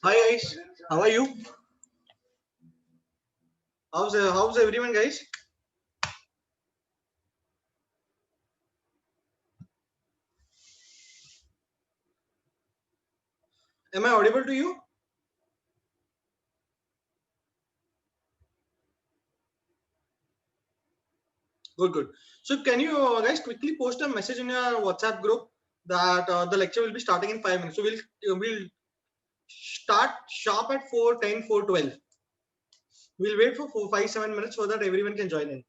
Hi guys, how are you? How's everyone, guys? Am I audible to you? Good, good. So can you guys quickly post a message in your WhatsApp group that the lecture will be starting in 5 minutes. So we'll start sharp at 4:10, 4:12. We'll wait for 5, 7 minutes so that everyone can join in.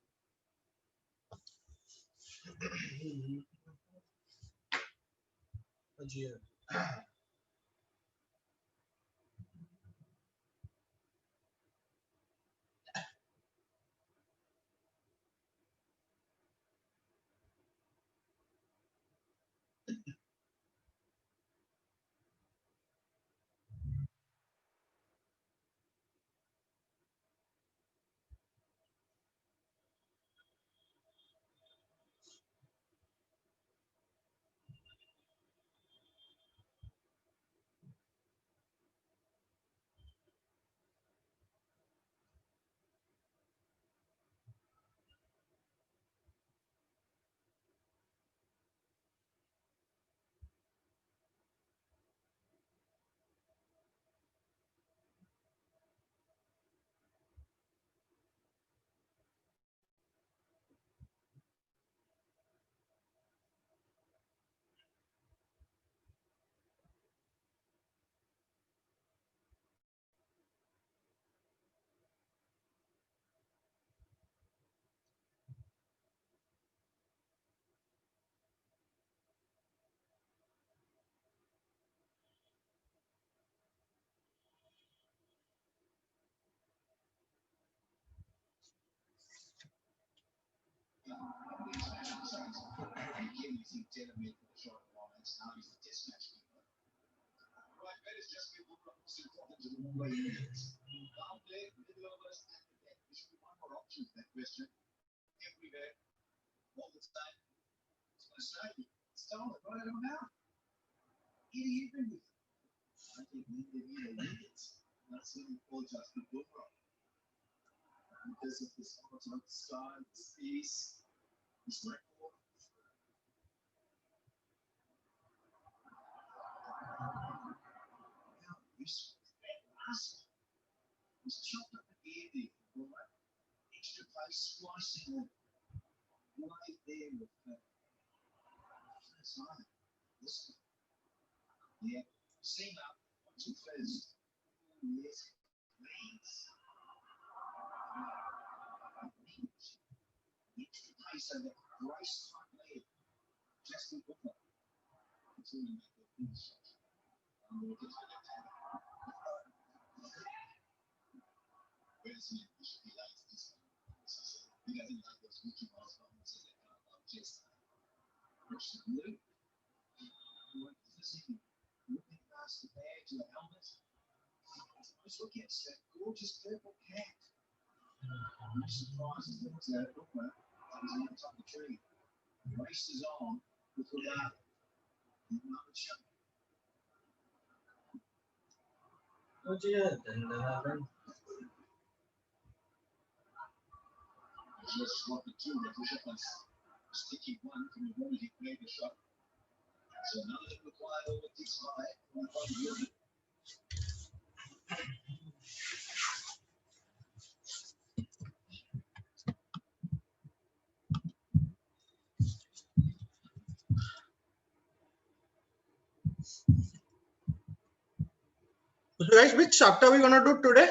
So guys, which chapter are we gonna do today?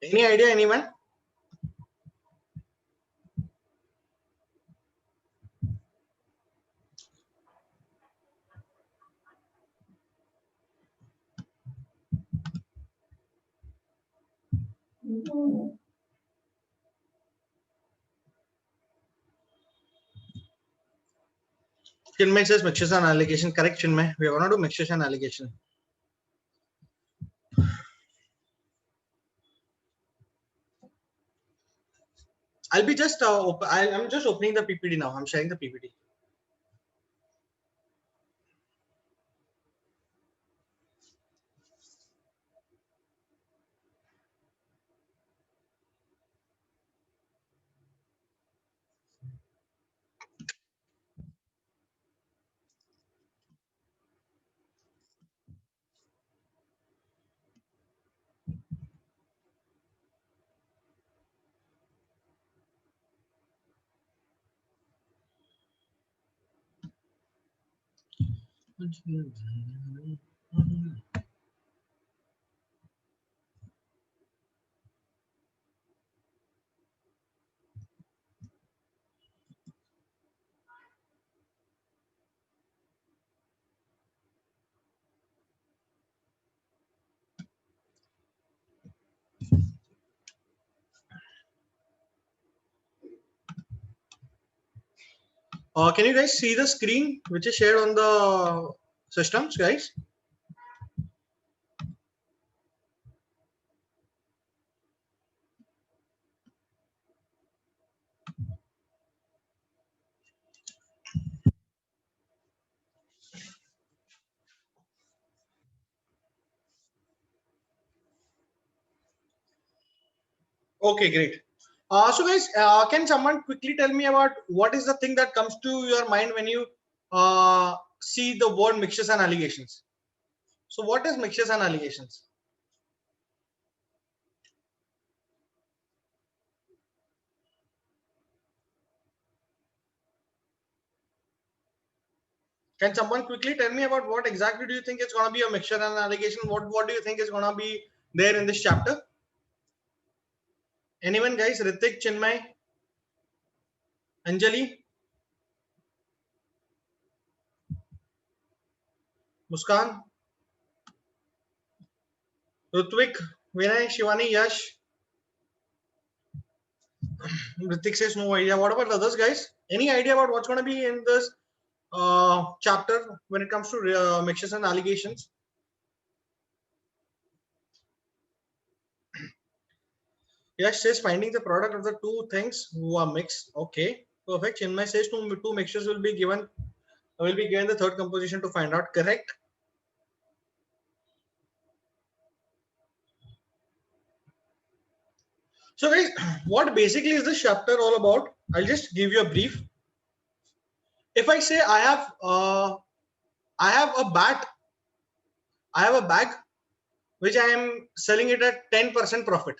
Any idea, anyone? Chinmay says mixtures and allegation. Correct, Chinmay. We are gonna do mixtures and allegation. I'll be just I'm just opening the PPT now. I'm sharing the PPT. Can you guys see the screen which is shared on the systems, guys? Okay, great. So guys, can someone quickly tell me about what is the thing that comes to your mind when you see the word mixtures and allegations? So what is mixtures and allegations? Can someone quickly tell me about what exactly do you think is going to be a mixture and allegation? What do you think is going to be there in this chapter? Anyone, guys? Ritik, Chinmay, Anjali, Muskan, Rutvik, Vinay, Shivani, Yash. Ritik says no idea. What about the others, guys? Any idea about what's going to be in this chapter when it comes to mixtures and allegations? Yash says finding the product of the two things who are mixed. Okay, perfect. Chinmay says two mixtures will be given will be given the third composition to find out. Correct? So guys, what basically is this chapter all about? I'll just give you a brief. If I say I have a bat, I have a bag which I am selling it at 10% profit.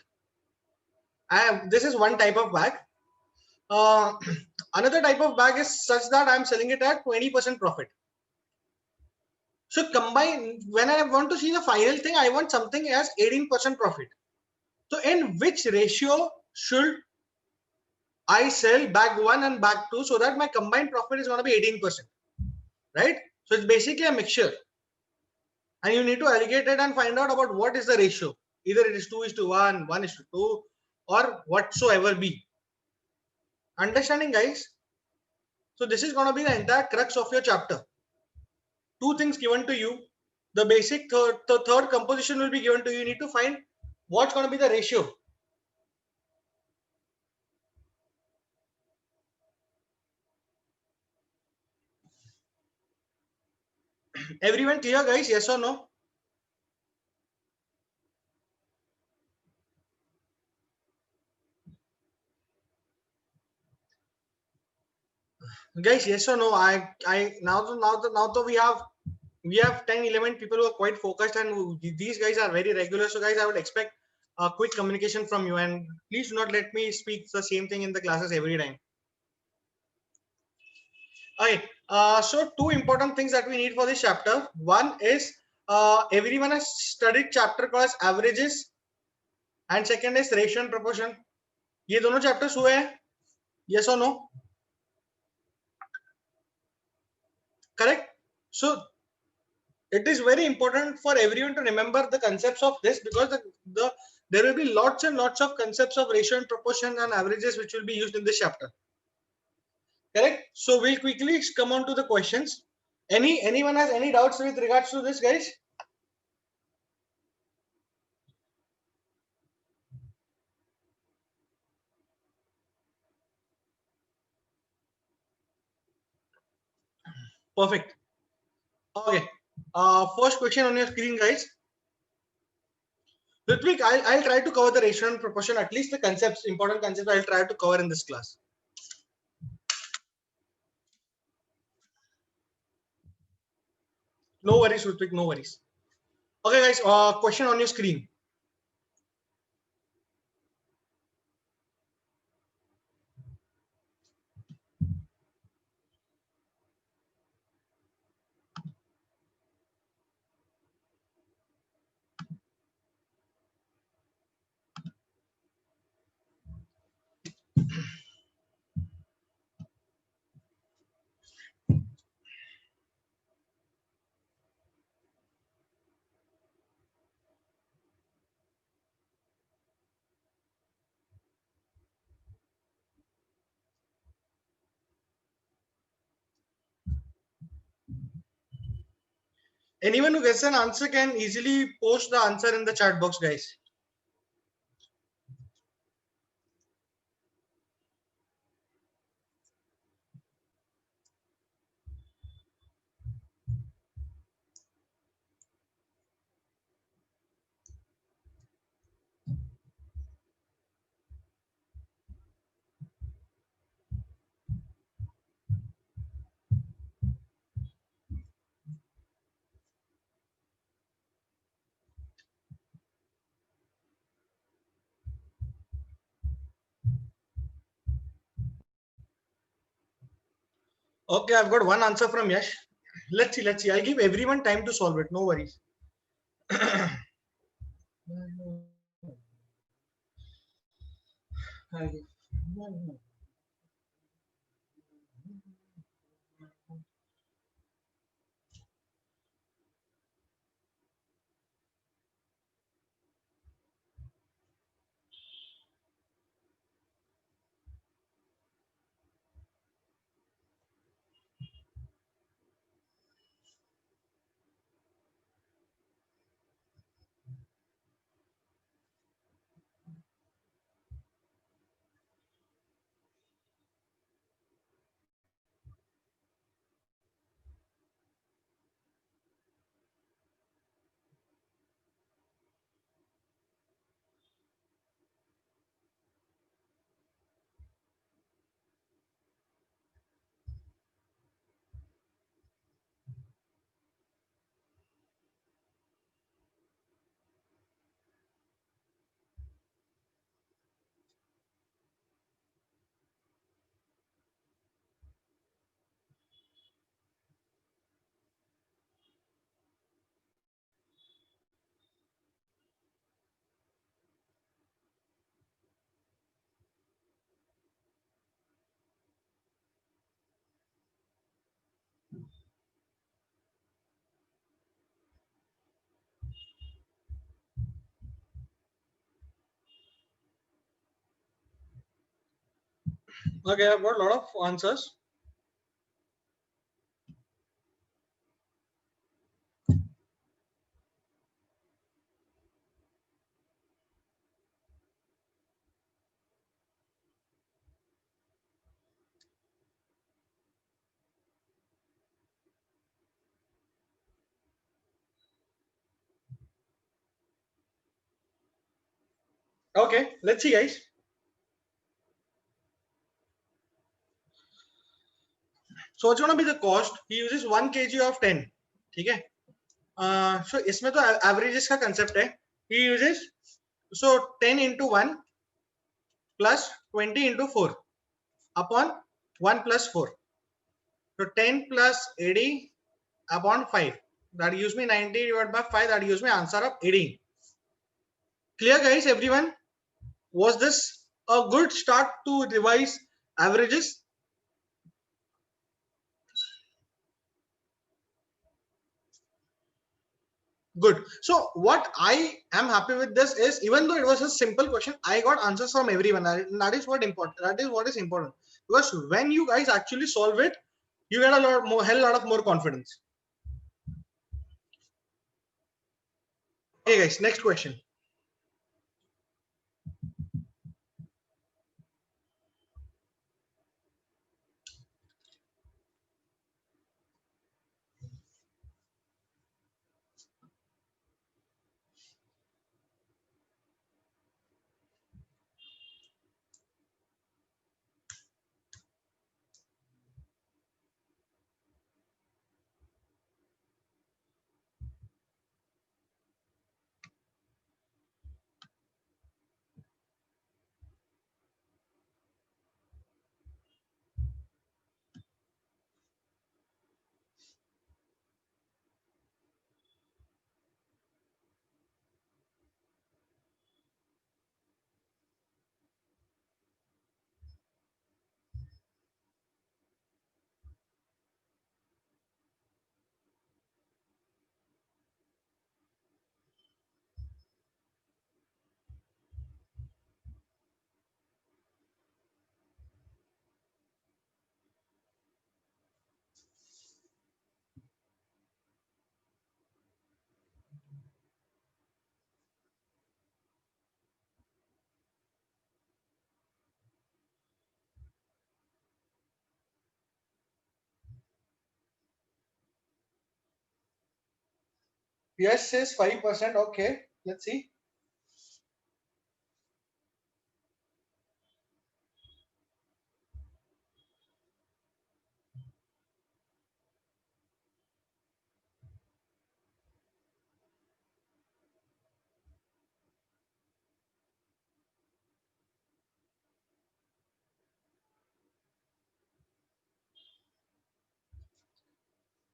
This is one type of bag. Uh, another type of bag is such that I'm selling it at 20% profit. So combine, when I want to see the final thing, I want something as 18% profit. So in which ratio should I sell bag 1 and bag 2 so that my combined profit is going to be 18%, right? So it's basically a mixture, and you need to allocate it and find out about what is the ratio. Either it is 2:1, 1:2, or whatsoever be. Understanding, guys? So this is going to be the entire crux of your chapter. Two things given to you. The basic third composition will be given to you. You need to find what's going to be the ratio. Everyone clear, guys? Yes or no? Guys, yes or no? Now we have 10, 11 people who are quite focused, and these guys are very regular. So guys, I would expect a quick communication from you, and please do not let me speak the same thing in the classes every time. Okay. So two important things that we need for this chapter. One is everyone has studied chapter called averages, and second is ratio and proportion. ये दोनों chapters हुए हैं? Yes or no? Correct. So it is very important for everyone to remember the concepts of this, because there will be lots and lots of concepts of ratio and proportion and averages which will be used in this chapter. Correct. So we'll quickly come on to the questions. Anyone has any doubts with regards to this, guys? Perfect. Okay. First question on your screen, guys. Ritvik, I'll try to cover the ratio and proportion, at least the concepts, important concepts I'll try to cover in this class. No worries, Ritvik, no worries. Okay, guys, question on your screen. Anyone who gets an answer can easily post the answer in the chat box, guys. Okay, I've got one answer from Yash. Let's see, let's see. I'll give everyone time to solve it. No worries. Okay, I've got a lot of answers. Okay, let's see, guys. So what's gonna be the cost? He uses 1 kg of 10. Okay. So इसमें तो averages का concept है. He uses so 10 into 1 plus 20 into 4 upon 1 plus 4. So 10 plus 80 upon 5. That gives me 90 divided by 5. That gives me answer of 18. Clear, guys, everyone? Was this a good start to revise averages? Good. So what I am happy with this is, even though it was a simple question, I got answers from everyone. That is what important. That is what is important. Because when you guys actually solve it, you get a lot more, hell lot of more confidence. Okay, guys. Next question. Yes says 5%. Okay, let's see.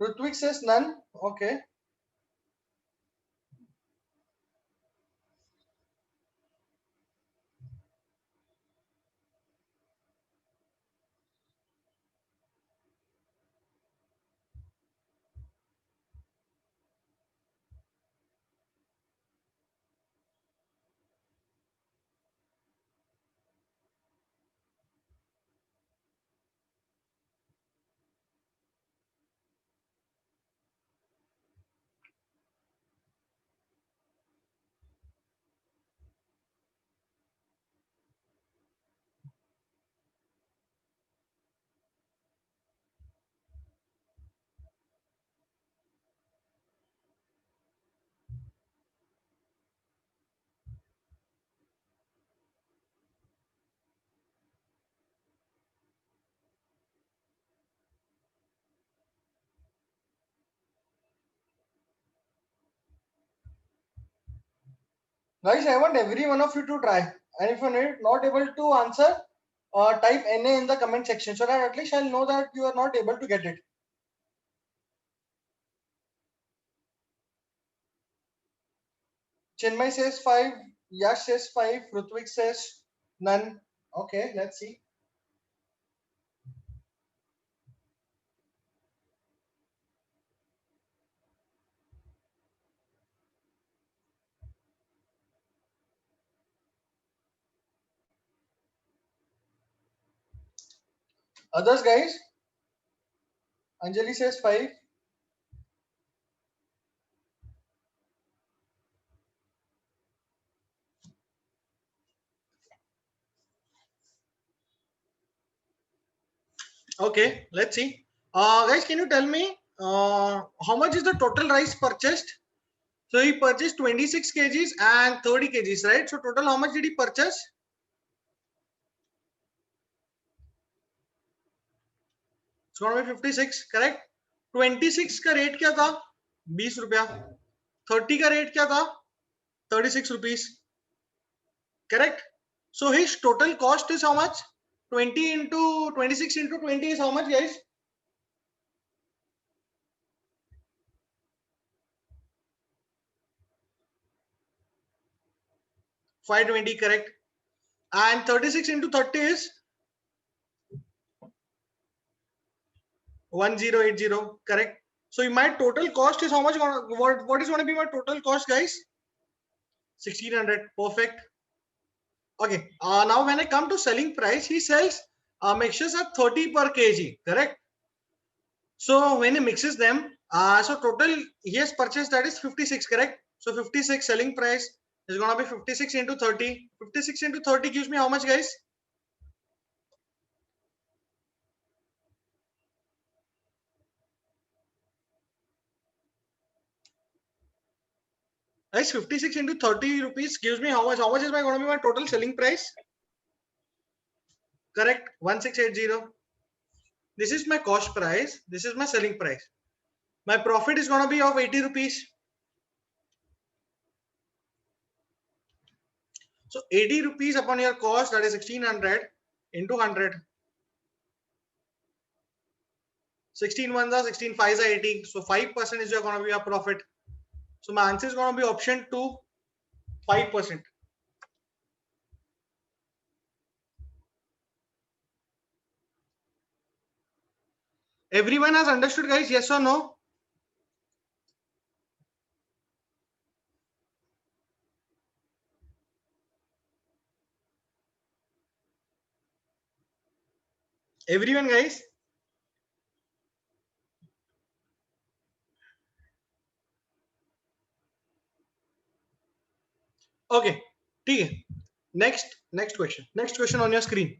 Ritwik says none. Okay. Guys, I want every one of you to try. And if you're not able to answer, type NA in the comment section so that at least I'll know that you are not able to get it. Chinmay says 5. Yash says 5. Rutvik says none. Okay, let's see. Others guys? Anjali says 5. Okay, let's see. Guys, can you tell me how much is the total rice purchased? So he purchased 26 kgs and 30 kgs, right? So total how much did he purchase? It's going to be 56, correct? 26 का rate क्या था? 20 रुपया. 30 का rate क्या था? 36 rupees. Correct? So his total cost is how much? 20 into 26 into 20 is how much, guys? 520, correct? And 36 into 30 is 1080, correct? So my total cost is how much? What is going to be my total cost, guys? 1600, perfect. Okay. Now when I come to selling price, he sells mixtures at 30 per kg, correct? So when he mixes them, so total he has purchased, that is 56, correct? So 56 selling price is going to be 56 into 30. 56 into 30 gives me how much, guys? Guys, 56 into 30 rupees gives me how much? How much is going to be my total selling price? Correct, 1680. This is my cost price. This is my selling price. My profit is going to be of 80 rupees. So 80 rupees upon your cost, that is 1600 into 100. 16 ones are 16 fives are 80. So 5% is going to be your profit. So my answer is going to be option 2, 5%. Everyone has understood, guys? Yes or no? Everyone, guys? Okay. ठीक. Next question. Next question on your screen.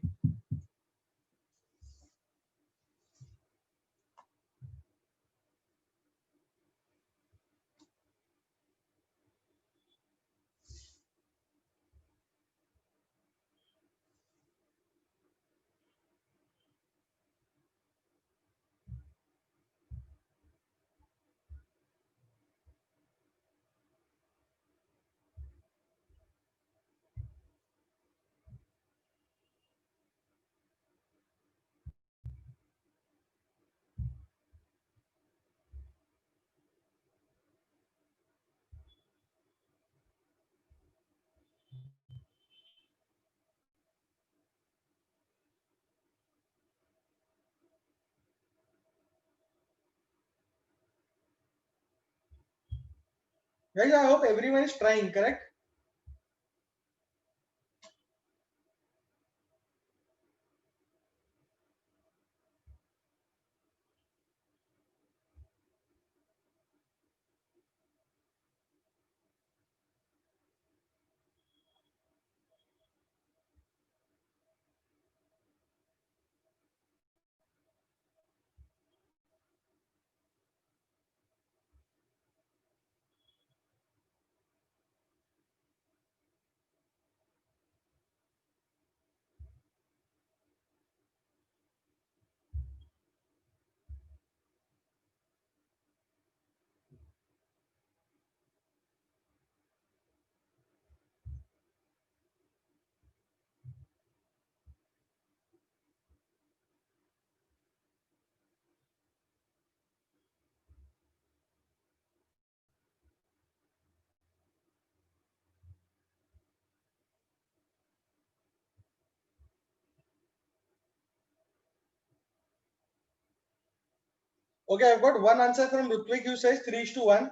Guys, I hope everyone is trying, correct? Okay, I've got one answer from Rutvik who says 3:1.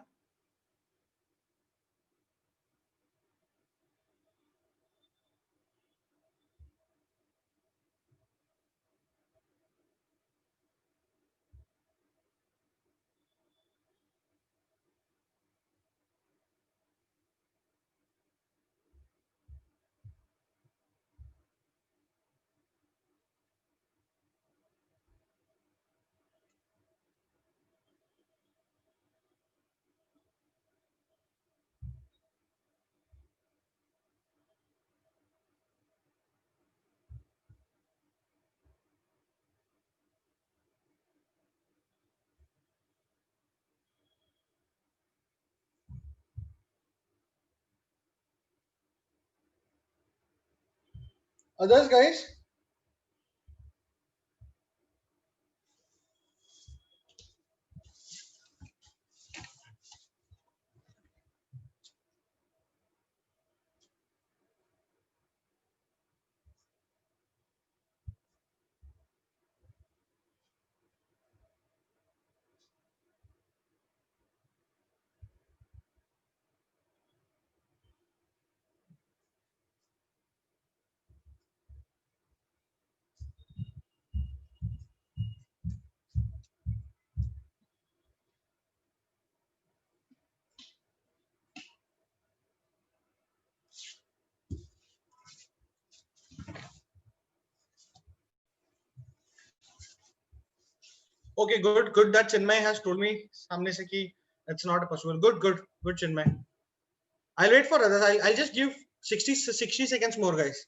Others, guys? Okay, good, good. That Chinmay has told me samne se ki it's not possible. Good, good, good, Chinmay. I'll wait for others. I'll just give 60 seconds more, guys.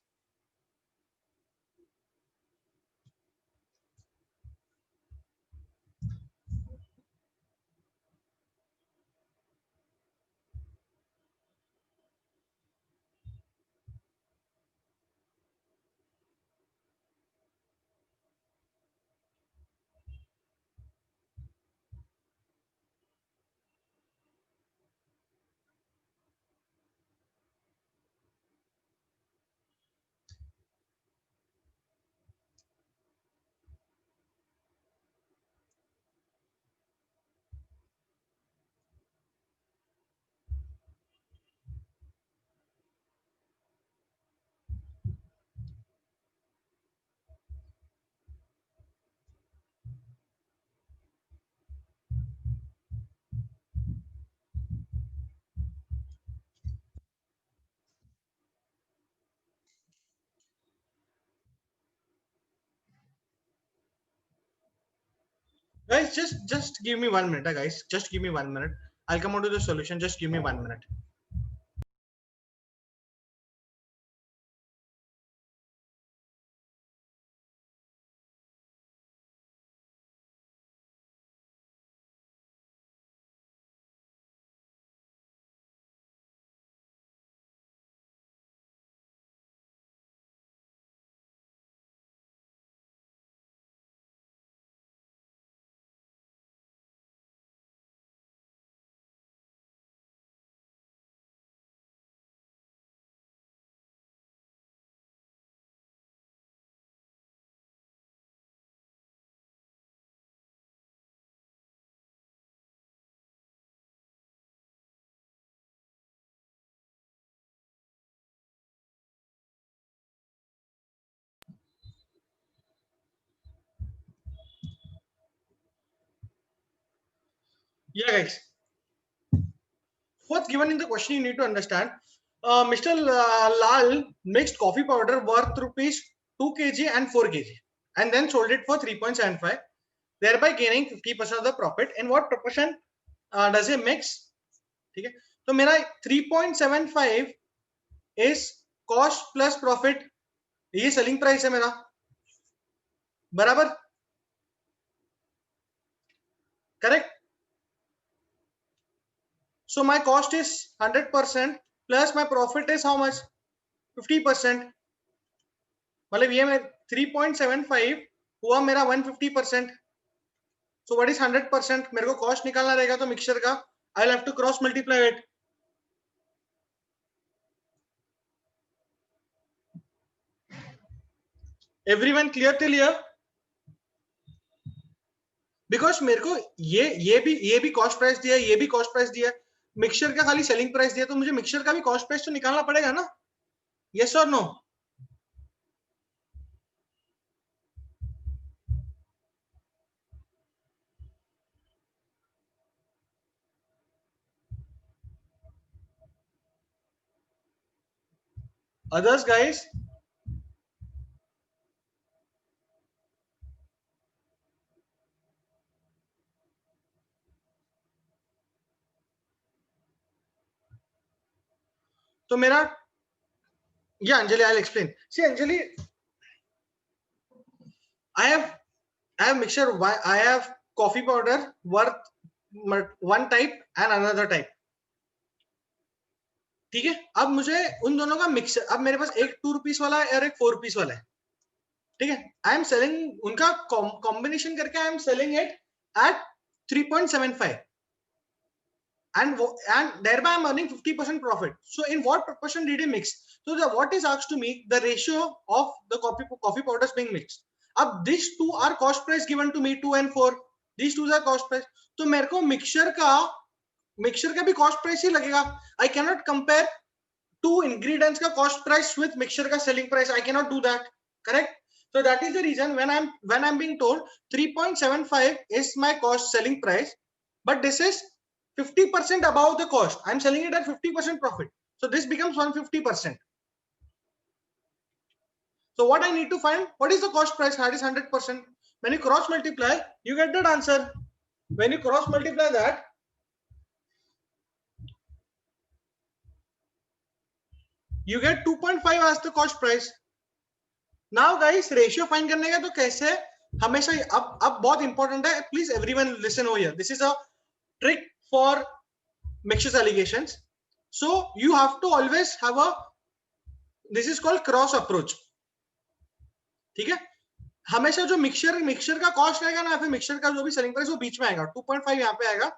Guys, just give me 1 minute, guys. Just give me 1 minute. I'll come on to the solution. Just give me 1 minute. Yeah, guys. What's given in the question you need to understand. Mr. Lal mixed coffee powder worth rupees 2 kg and 4 kg and then sold it for 3.75, thereby gaining 50% of the profit. In what proportion does he mix? ठीक है, तो मेरा 3.75 is cost plus profit. ये selling price है मेरा, बराबर, correct. So my cost is 100% plus my profit is how much? 50%. मतलब ये मैं 3.75 हुआ मेरा 150%. So what is 100%? मेरे को कॉस्ट निकालना रहेगा तो मिक्सचर का I will have to cross multiply it. Everyone clear till here? Because मेरे को ये भी कॉस्ट प्राइस दिया, ये भी कॉस्ट प्राइस दिया, मिक्सचर का खाली सेलिंग प्राइस दिया, तो मुझे मिक्सचर का भी कॉस्ट प्राइस तो निकालना पड़ेगा ना. यस और नो? Others guys? तो मेरा, या Anjali I will explain. See Anjali, I have mixture. I have coffee powder worth one type and another type. ठीक है, अब मुझे उन दोनों का मिक्सर, अब मेरे पास एक 2 रुपीस वाला है और एक 4 रुपीस वाला है, ठीक है, आई एम सेलिंग उनका कॉम्बिनेशन करके I am selling it at 3.75 and thereby I'm earning 50% profit. So in what proportion did he mix? So what is asked to me, the ratio of the coffee powders being mixed. अब these two are cost price given to me 2 and 4. These two are cost price. तो मेरे को mixture का भी cost price ही लगेगा. I cannot compare two ingredients का cost price with mixture का selling price. I cannot do that. Correct? So that is the reason when I'm being told 3.75 is my cost selling price, but this is 50% above the cost. I'm selling it at 50% profit. So this becomes 150%. So what I need to find, what is the cost price? That is 100%. When you cross multiply, you get that answer. When you cross multiply that, you get 2.5 as the cost price. Now guys, ratio find करने का तो कैसे, हमेशा अब बहुत important है, please everyone listen over here, this is a trick for mixtures alligations. So you have to always have a, this is called cross approach. ठीक है, हमेशा जो मिक्सचर का कॉस्ट रहेगा ना, फिर मिक्सचर का जो भी सेलिंग प्राइस वो बीच में आएगा. 2.5 यहाँ पे आएगा,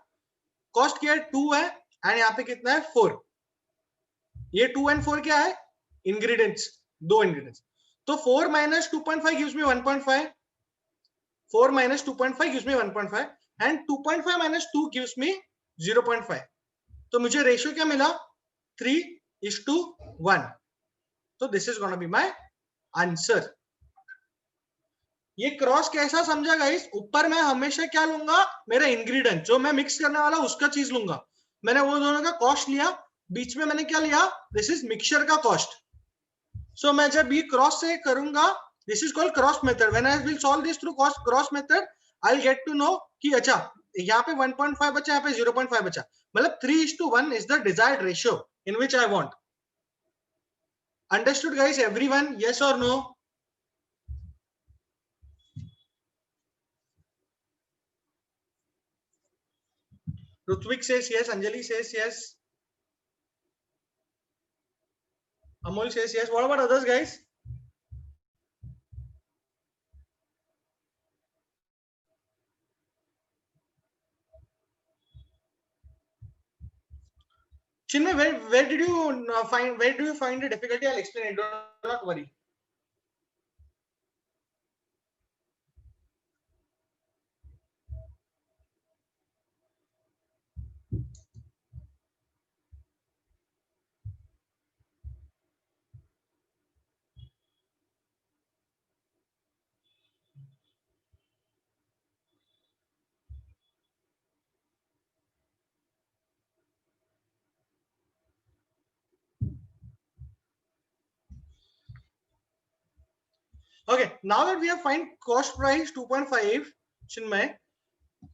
कॉस्ट क्या है 2 है, एंड यहाँ पे कितना है 4. ये 2 and 4 क्या है, इंग्रेडिएंट्स, दो इंग्रेडिएंट्स. तो 4 minus 2.5 gives me 1.5. 4 minus 2.5 gives me 1.5 and 2.5 minus 2 gives me 0.5. तो मुझे रेशियो क्या मिला, 3:1. तो this is gonna be my answer. ये क्रॉस कैसा समझा गाइस, ऊपर मैं हमेशा क्या लूंगा, मेरा इंग्रेडिएंट जो मैं मिक्स करने वाला उसका चीज लूंगा. मैंने वो दोनों का कॉस्ट लिया, बीच में मैंने क्या लिया, दिस इज मिक्सचर का कॉस्ट. सो मैं जब ये क्रॉस से करूंगा, this is called cross method. When I will solve this through cross method, I will get to know कि अच्छा यहाँ पे 1.5 बचा, यहाँ पे 0.5 बचा, मतलब 3:1 is the desired ratio in which I want. Understood guys, everyone? Yes or no? Rutvik says yes, Anjali says yes, Amol says yes. What about others guys? Chinmay, where did you find, where do you find the difficulty? I'll explain it, do not worry. Okay, now that we have find cost price 2.5, Chinmay,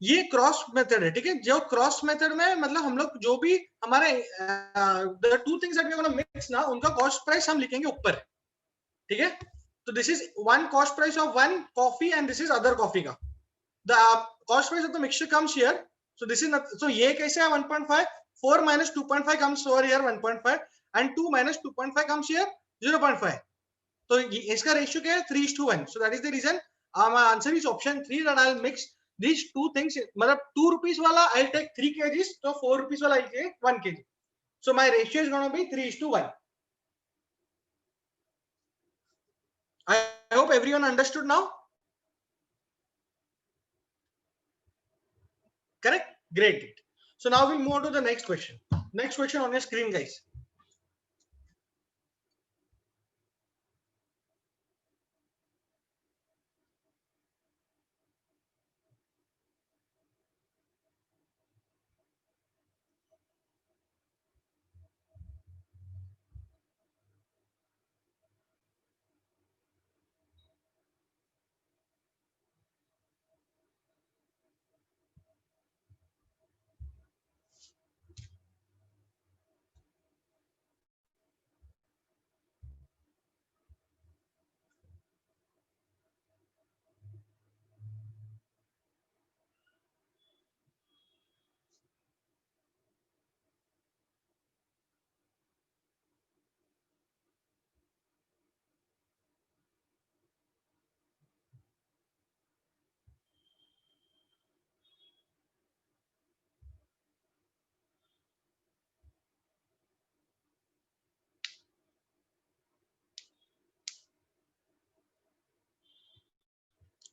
ये cross method है. ठीक है, जो cross method में मतलब हम लोग जो भी हमारे the two things that we gonna mix ना, उनका कॉस्ट प्राइस हम लिखेंगे ऊपर. ठीक है, तो this is one cost price of one coffee and this is other coffee का. The cost price of the mixture comes here. So this is, so ये कैसे है 1.5, 4 minus 2.5 comes over here 1.5 and 2 minus 2.5 comes here 0.5. तो इसका ratio क्या है 3:1. So that is the reason my answer is option 3, that I'll mix these two things. मतलब 2 rupees वाला I'll take 3 kgs, तो 4 rupees वाला I'll take 1 kg. So my ratio is going to be 3:1. I hope everyone understood now. Correct? Great. So now we'll move on to the next question. Next question on your screen guys.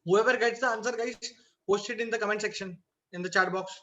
Whoever gets the answer, guys, post it in the comment section in the chat box.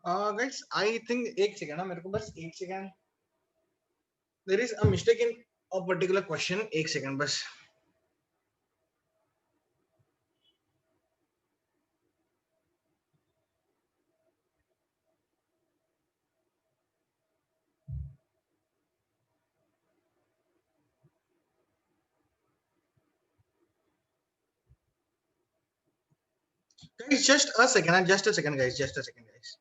Guys, I think एक second मेरे को बस एक second. There is a mistake in a particular question. एक second बस. Guys, just a second, guys. Just a second, guys.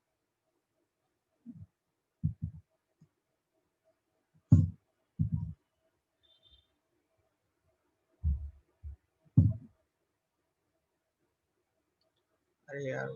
अरे यार.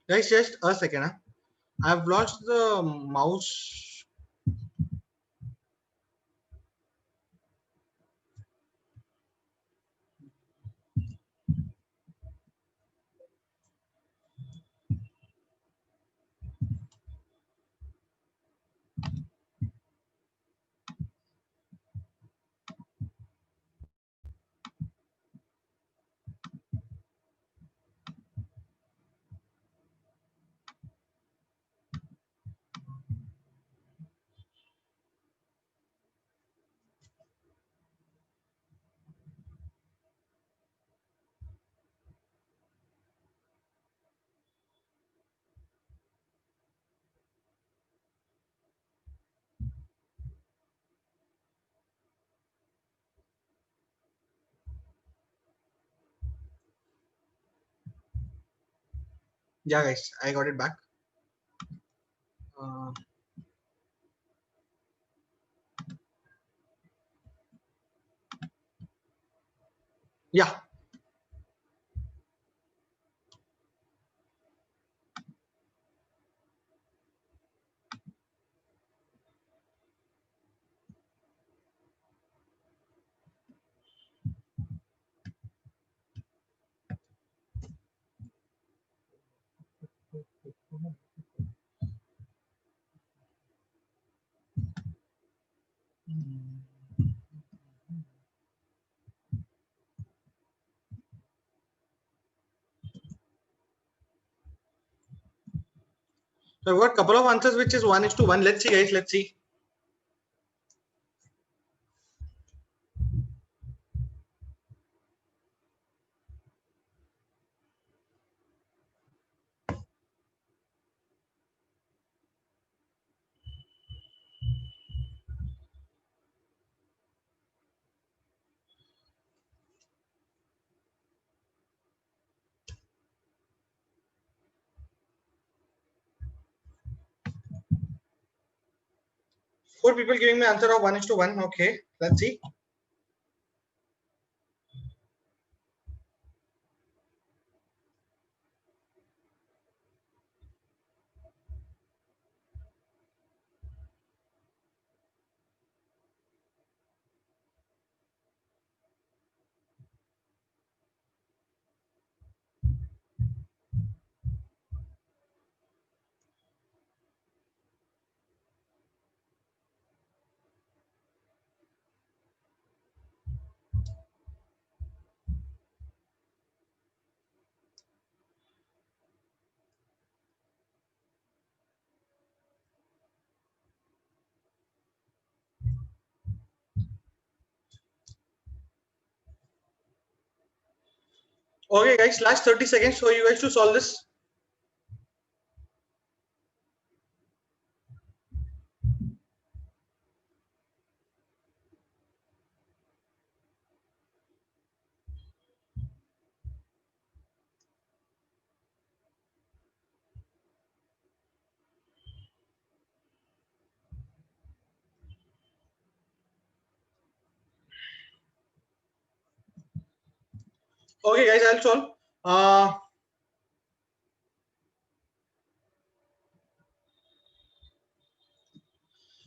Guys, just a second. I've lost the mouse. Yeah, guys, I got it back. Yeah. So I've got a couple of answers, which is 1:1. Let's see, guys. Let's see. 4 people giving me answer of 1:1. Okay, let's see. Okay, guys, last 30 seconds for you guys to solve this. Okay, guys, I'll solve.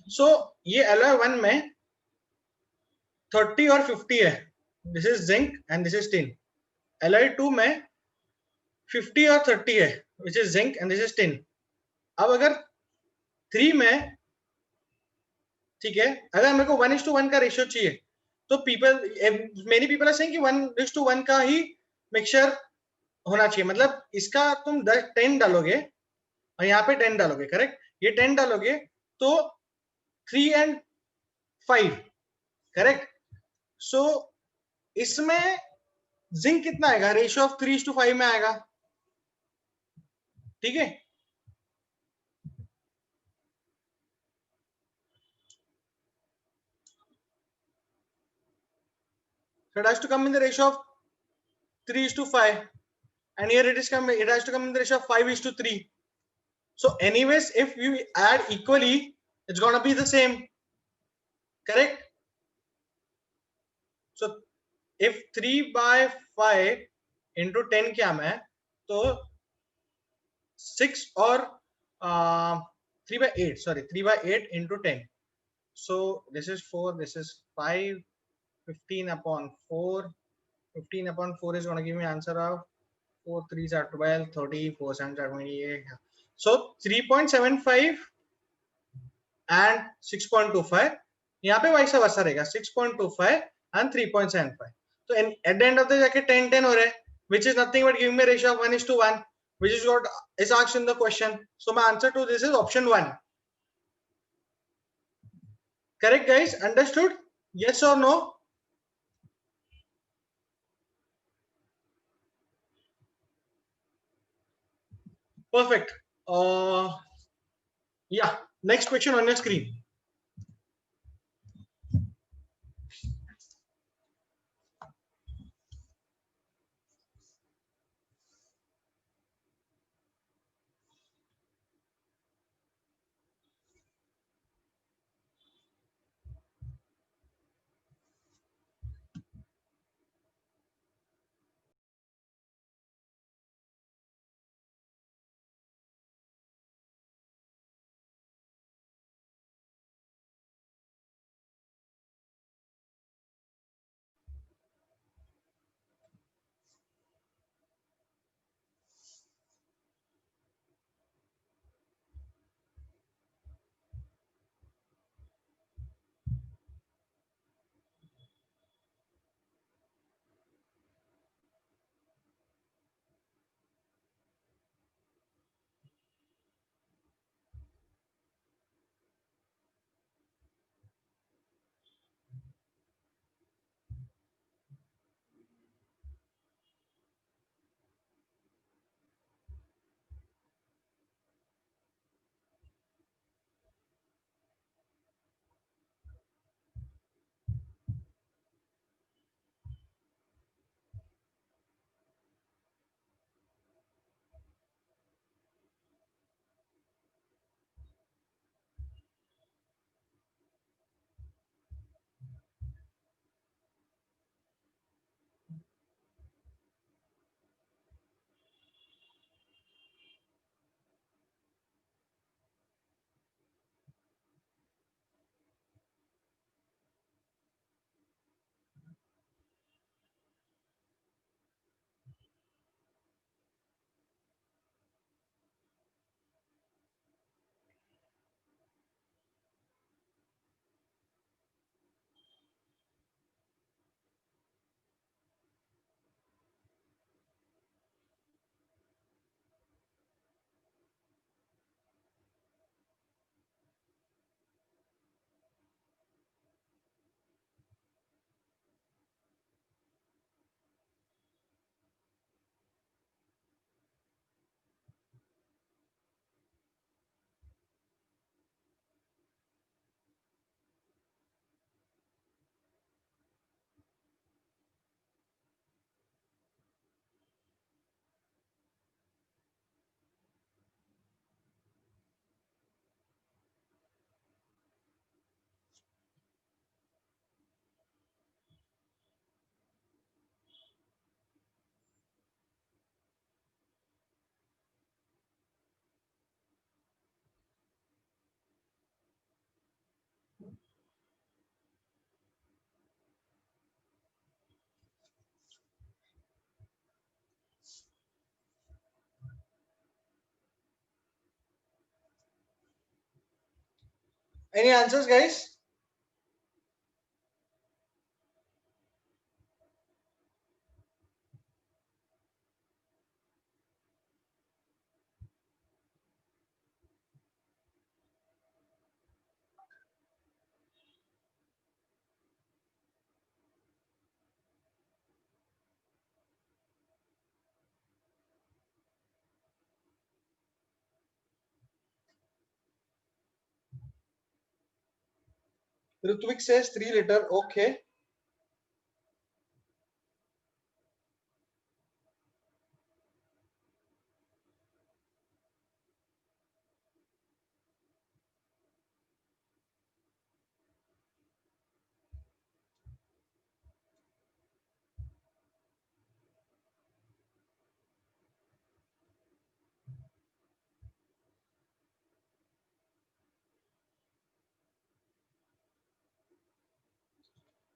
So ये alloy 1 में 30 और 50 है. This is zinc and this is tin. alloy 2 में 50 और 30 है, which is zinc and this is tin. अब अगर 3 में, ठीक है, अगर मेरे को 1:1 का रेशियो चाहिए तो मेनी पीपल आर सेइंग कि 1:1 का ही मिक्सचर होना चाहिए. मतलब इसका तुम 10 डालोगे और यहाँ पे 10 डालोगे, करेक्ट. ये 10 डालोगे तो 3 and 5, करेक्ट. सो इसमें जिंक कितना आएगा? रेशियो ऑफ 3:5 में आएगा, ठीक है. So it has to come in the ratio of 3:5, and here it has to come in the ratio of 5:3. So anyways, if you add equally, it's gonna be the same, correct. So if 3/5 into 10 क्या में, तो 6 or 3/8, sorry, 3/8 into 10. So this is 4, this is 5, 15 upon 4. 15 upon 4 is going to give me answer of 4 3s are 12, 30, 4 7s are 28. So 3.75 and 6.25. यहाँ पे वैसा वैसा रहेगा 6.25 and 3.75. So at the end of the जाके 10 10 हो रहे, which is nothing but giving me a ratio of 1:1, which is what is asked in the question. So my answer to this is option 1. Correct, guys? Understood? Yes or no? Perfect. Yeah, next question on your screen. Any answers, guys? Ritvik says 3 liter. Okay.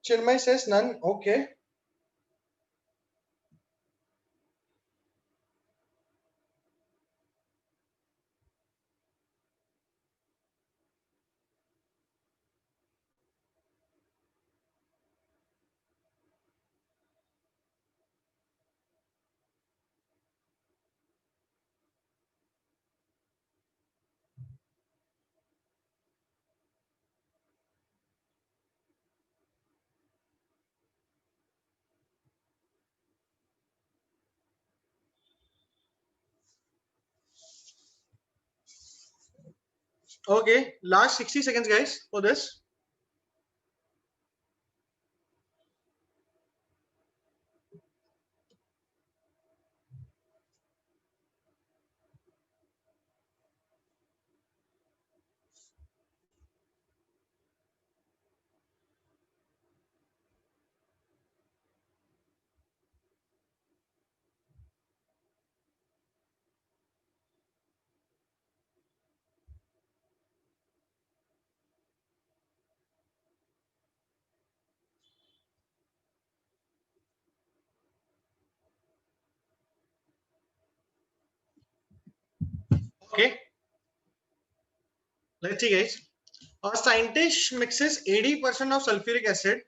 Chinmay says none. Okay. Okay. Last 60 seconds, guys, for this. Okay. Let's see, guys. A scientist mixes 80% of sulfuric acid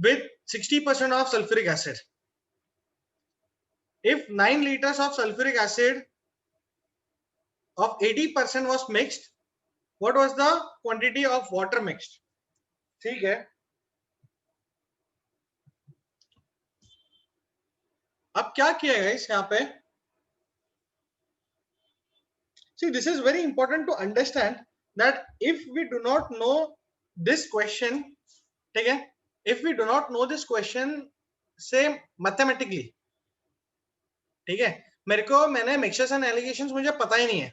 with 60% of sulfuric acid. If 9 liters of sulfuric acid of 80% was mixed, what was the quantity of water mixed? ठीक है. अब क्या किया है guys यहाँ पे? See, this is very important to understand that if we do not know this question, ठीक है? If we do not know this question, say mathematically, ठीक है? मैंने mixtures and alligations मुझे पता ही नहीं है,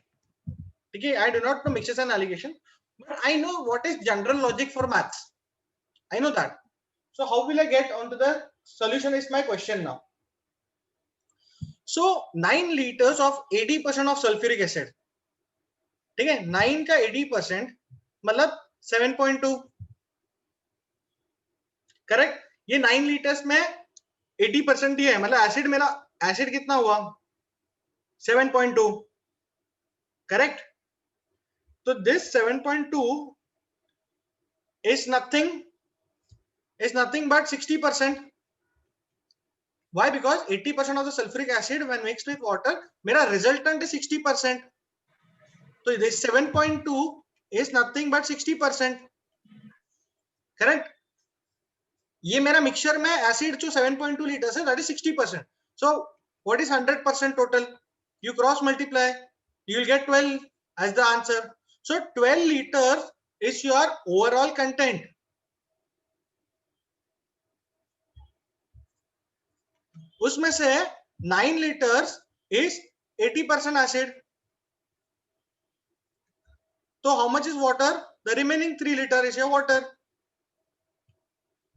ठीक है? I do not know mixtures and alligation, but I know what is general logic for maths. I know that. So how will I get onto the solution is my question now. So 9 liters of 80% of sulfuric acid, ठीक है? 9 का 80% मतलब 7.2, correct? ये 9 litres में 80% ही है, मतलब acid मेरा acid कितना हुआ? 7.2, करेक्ट? तो this 7.2 is nothing but 60%. Why? Because 80% of the sulfuric acid when mixed with water, मेरा resultant is 60%. तो this 7.2 is nothing but 60%, correct? ये मेरा मिक्सचर में एसिड जो 7.2 लीटर्स है, that is 60%. So what is 100% total? You cross multiply, you will get 12 as the answer. So 12 liters is your overall content. उसमें से 9 liters is 80% acid. So how much is water? The remaining 3 liter is your water.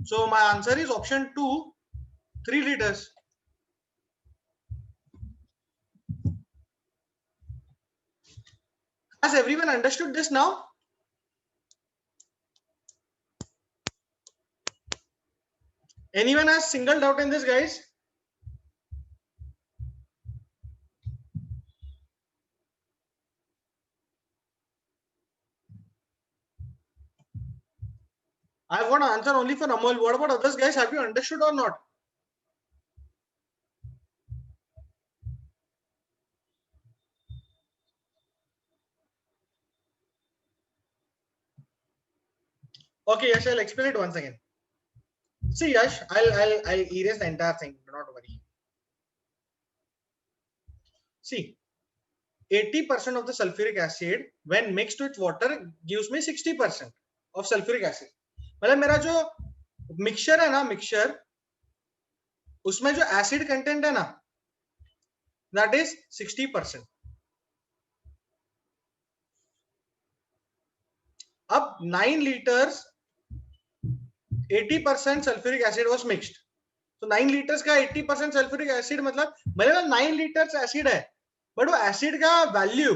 So my answer is option 2, 3 liters. Has everyone understood this now? Anyone has single doubt in this, guys? I've got an answer only for Amol. What about others, guys? Have you understood or not? Okay, Yash, I'll explain it once again. See, Yash, I'll erase the entire thing. Do not worry. See, 80% of the sulfuric acid when mixed with water gives me 60% of sulfuric acid. मतलब मेरा जो mixture है ना, mixture उसमें जो acid content है ना, that is 60%. अब 9 liters 80% sulfuric acid was mixed. तो 9 liters का 80% sulfuric acid मतलब भले ना 9 liters एसिड है, बट वो एसिड का वैल्यू,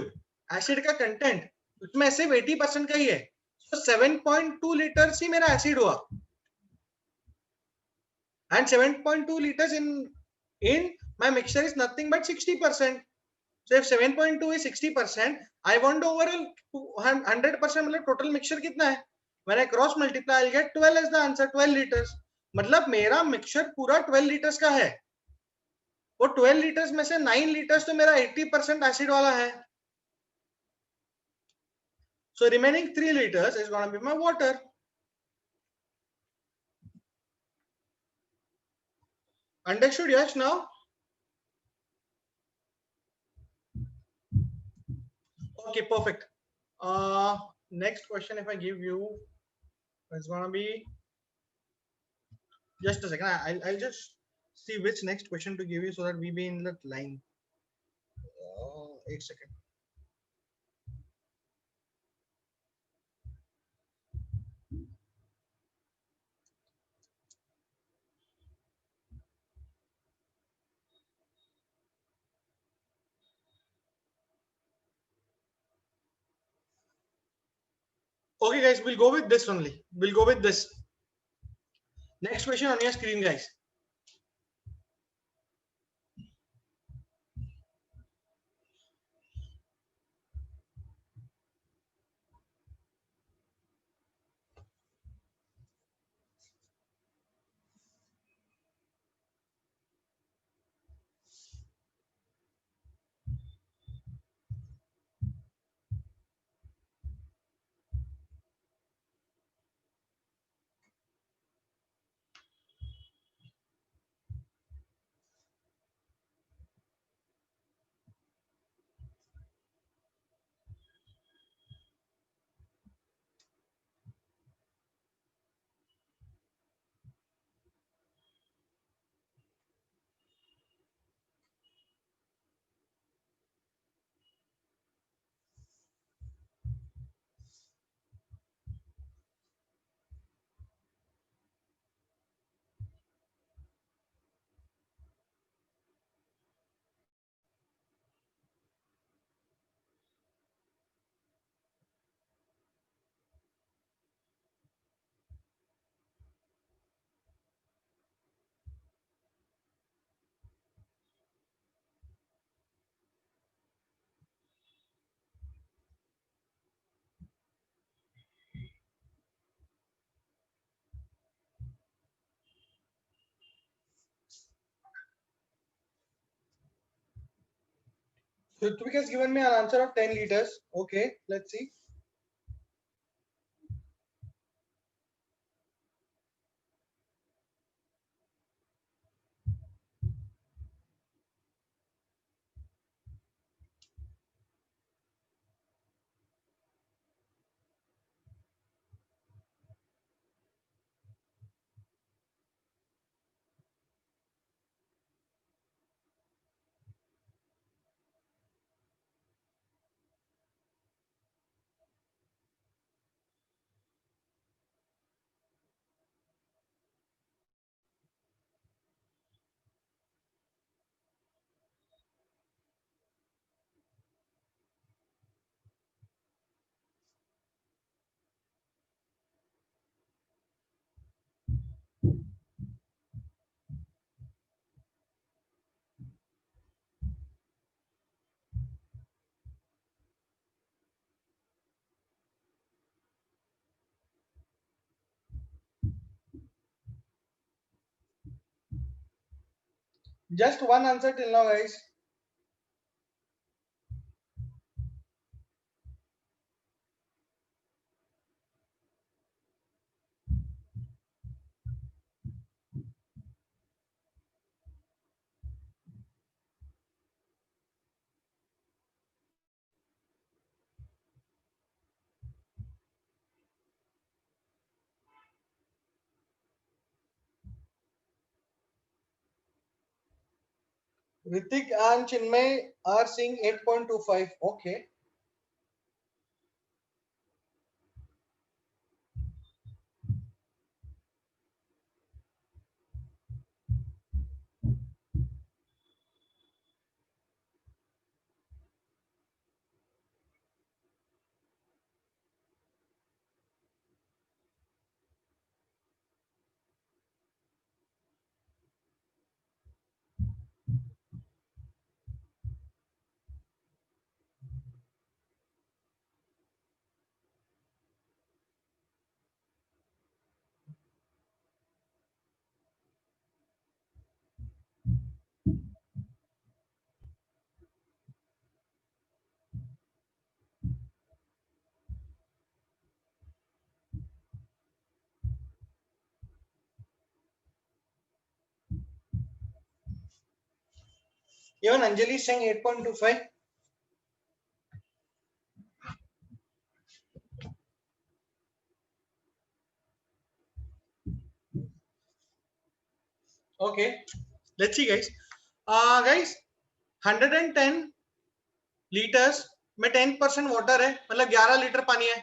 एसिड का कंटेंट उसमें सिर्फ 80% का ही है. तो 7.2 liters ही मेरा एसिड हुआ. And 7.2 liters in my mixture is nothing but 60%. So if 7.2 is 60%, I want overall 100% मतलब total mixture कितना है? When I cross multiply, I'll get 12 as the answer, 12 liters. मतलब मेरा mixture पूरा 12 liters का है. वो 12 liters में से 9 liters तो मेरा 80% acid वाला है. So remaining 3 liters is going to be my water. Understood, Yash, now? Okay, perfect. Next question, if I give you, it's going to be, just a second. I'll just see which next question to give you so that we be in that line. 1 second. Okay, guys, we'll go with this only. We'll go with this. Next question on your screen, guys. So Twig has given me an answer of 10 liters. Okay, let's see. Just one answer till now, guys. Ritik and Chinmay are seeing 8.25. Okay. Even Anjali is saying 8.25. Okay. Let's see, guys. Guys, 110 litres में 10% water है, मतलब 11 litre पानी है,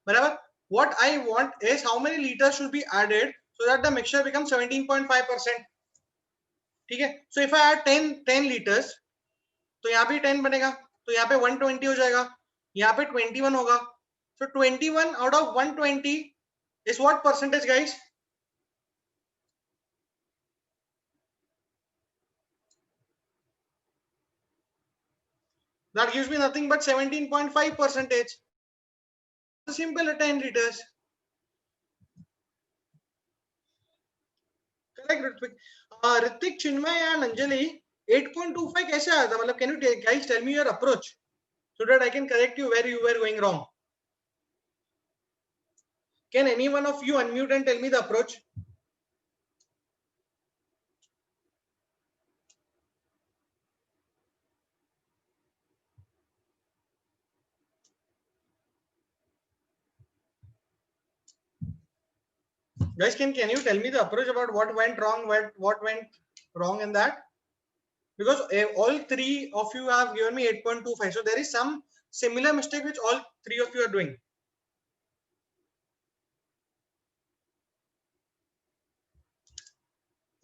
बराबर. What I want is how many liters should be added so that the mixture becomes 17.5%. ठीक है. So if I add 10 liters, तो यहाँ पे 10 बनेगा, तो यहाँ पे 120 हो जाएगा, यहाँ पे 21 होगा. So 21 out of 120 is what percentage, guys? That gives me nothing but 17.5 percentage. Simple, 10 liters. Correct, Ritik. Ritik, Chinmay and Anjali, 8.25 कैसे आया था? मतलब can you guys tell me your approach so that I can correct you where you were going wrong? Can any one of you unmute and tell me the approach? Guys, can you tell me the approach about what went wrong, what went wrong in that? Because all three of you have given me 8.25, so there is some similar mistake which all three of you are doing.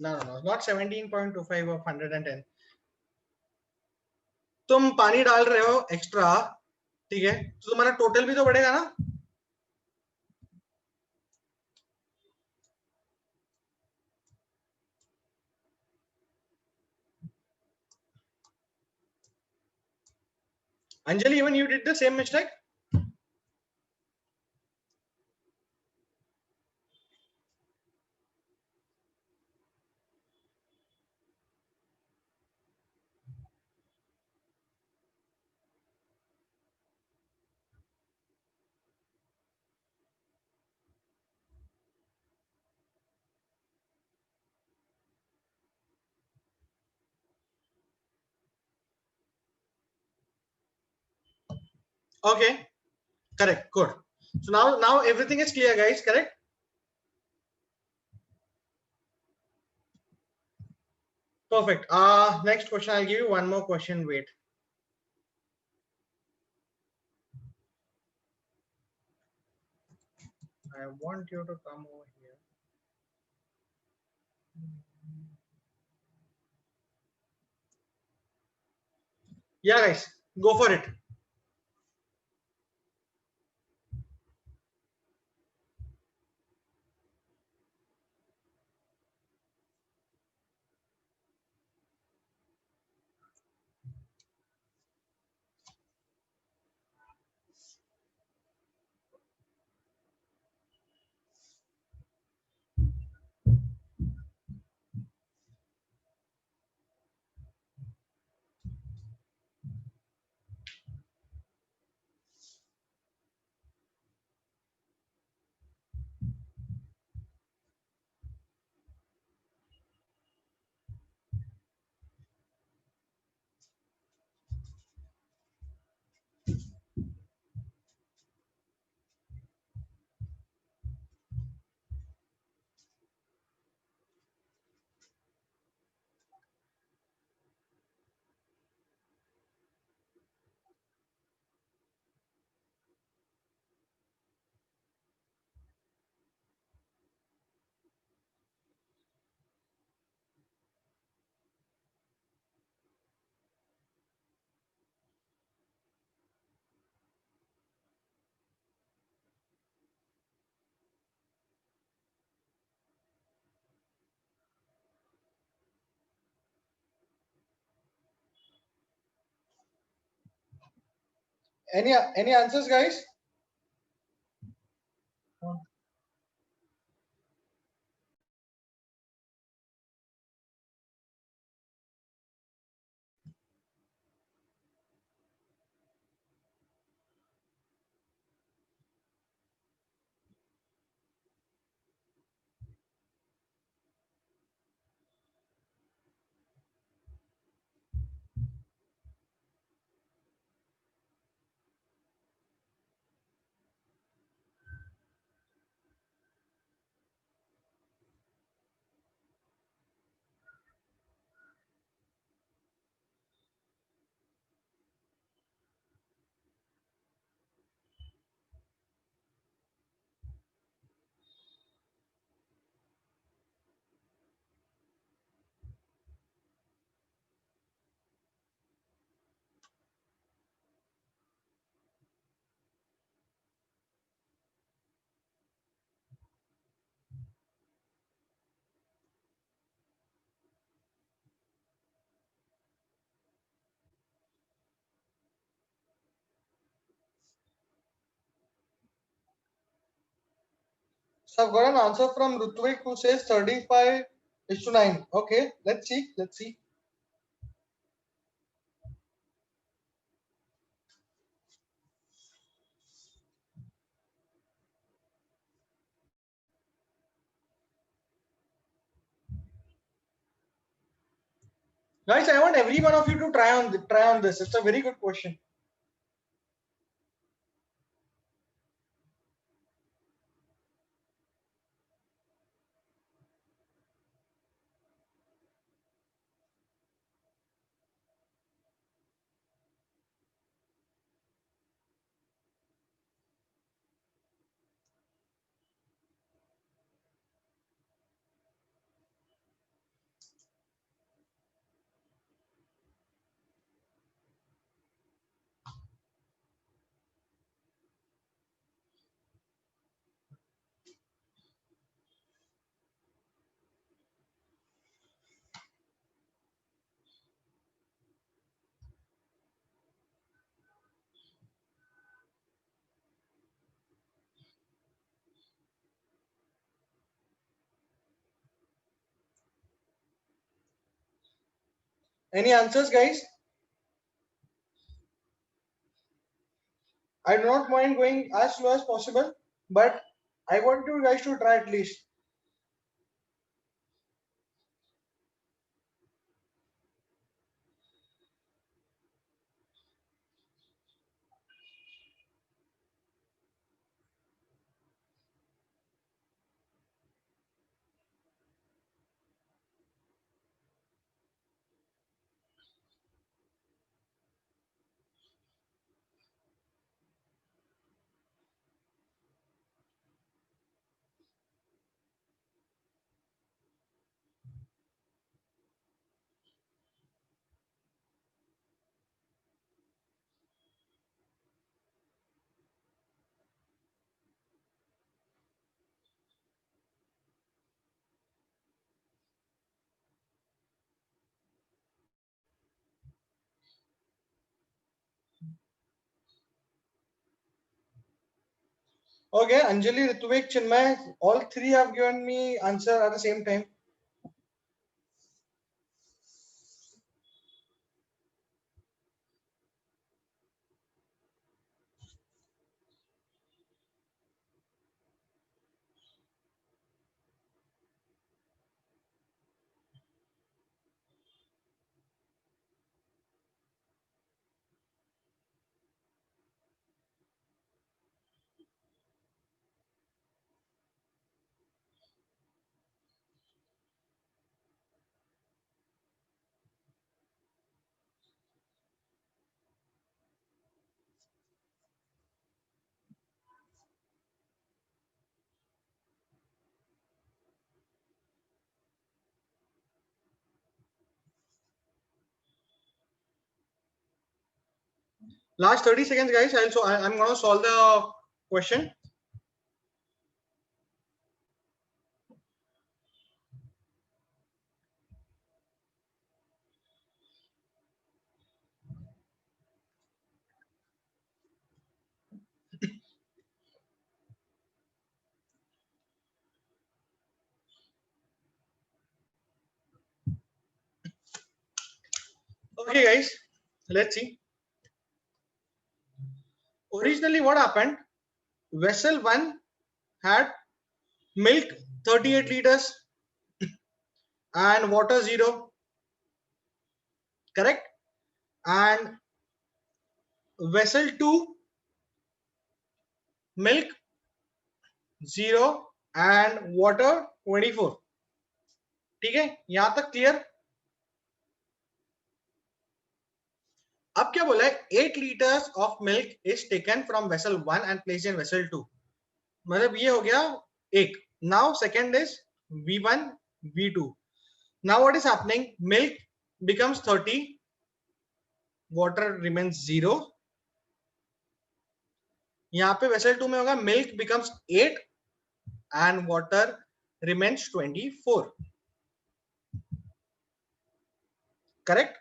No, not 17.25 of 110. तुम पानी डाल रहे हो extra, ठीक है, तो तुम्हारा total भी तो बढ़ेगा ना. Anjali, even you did the same mistake. Okay, correct, good. So now everything is clear, guys. Correct. Perfect. Next question. I'll give you one more question. Wait. I want you to come over here. Yeah, guys, go for it. Any answers, guys? So I've got an answer from Rutvik who says 35:9. Okay, let's see. Let's see. Guys, I want every one of you to try on this. It's a very good question. Any answers, guys? I do not mind going as slow as possible, but I want you guys to try at least. Okay, Anjali, Ritvik, Chinmay, all three have given me answer at the same time. Last 30 seconds, guys. I'm going to solve the question. Okay, guys, let's see. Originally, what happened? Vessel 1 had milk 38 liters and water 0, correct? And vessel 2 milk 0 and water 24. ठीक है, यहां तक clear? अब क्या बोला है? 8 liters of milk is taken from vessel 1 and placed in vessel 2. मतलब ये हो गया एक. Now second is V1 V2. Now what is happening? Milk becomes 30, water remains 0. यहाँ पे वेसल 2 में होगा milk becomes 8 and water remains 24. Correct?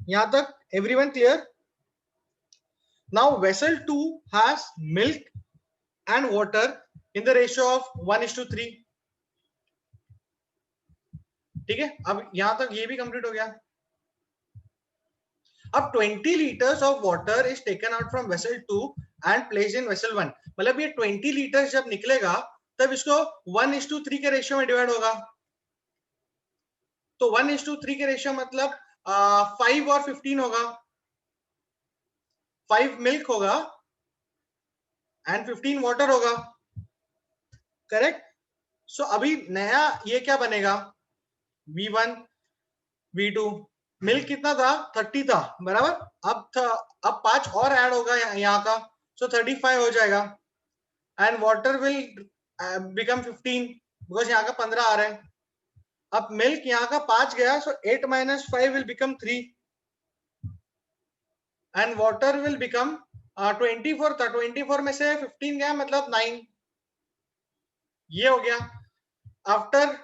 यहाँ तक everyone clear? Now vessel 2 has milk and water in the ratio of 1:3. ठीक है, अब यहां तक ये भी कंप्लीट हो गया. अब 20 liters of water is taken out from vessel 2 and placed in vessel 1. मतलब ये 20 liters जब निकलेगा तब इसको 1:3 के रेशियो में डिवाइड होगा. तो 1:3 के रेशियो मतलब 5 और 15 होगा. 5 मिल्क होगा एंड 15 वाटर होगा. करेक्ट? सो अभी नया ये क्या बनेगा? V1 V2. मिल्क कितना था? 30 था, बराबर. अब 5 और ऐड होगा यहाँ का, सो 35 हो जाएगा. And water will become 15 because यहाँ का 15 आ रहा है. अब मिल्क यहाँ का 5 गया, सो 8 - 5 will become 3 and water will become 24 था. 24 में से 15 गया मतलब 9. ये हो गया. After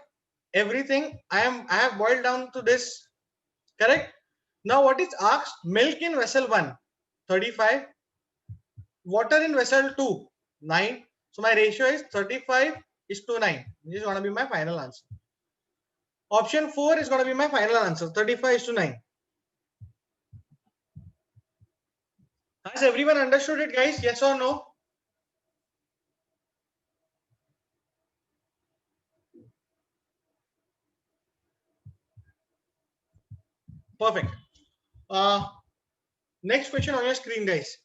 everything I have boiled down to this, correct? Now what is asked? Milk in vessel 1 35, water in vessel 2 9. So my ratio is 35:9. This is going to be my final answer. Option 4 is going to be my final answer, 35:9. Has everyone understood it, guys? Yes or no? Perfect. Next question on your screen, guys.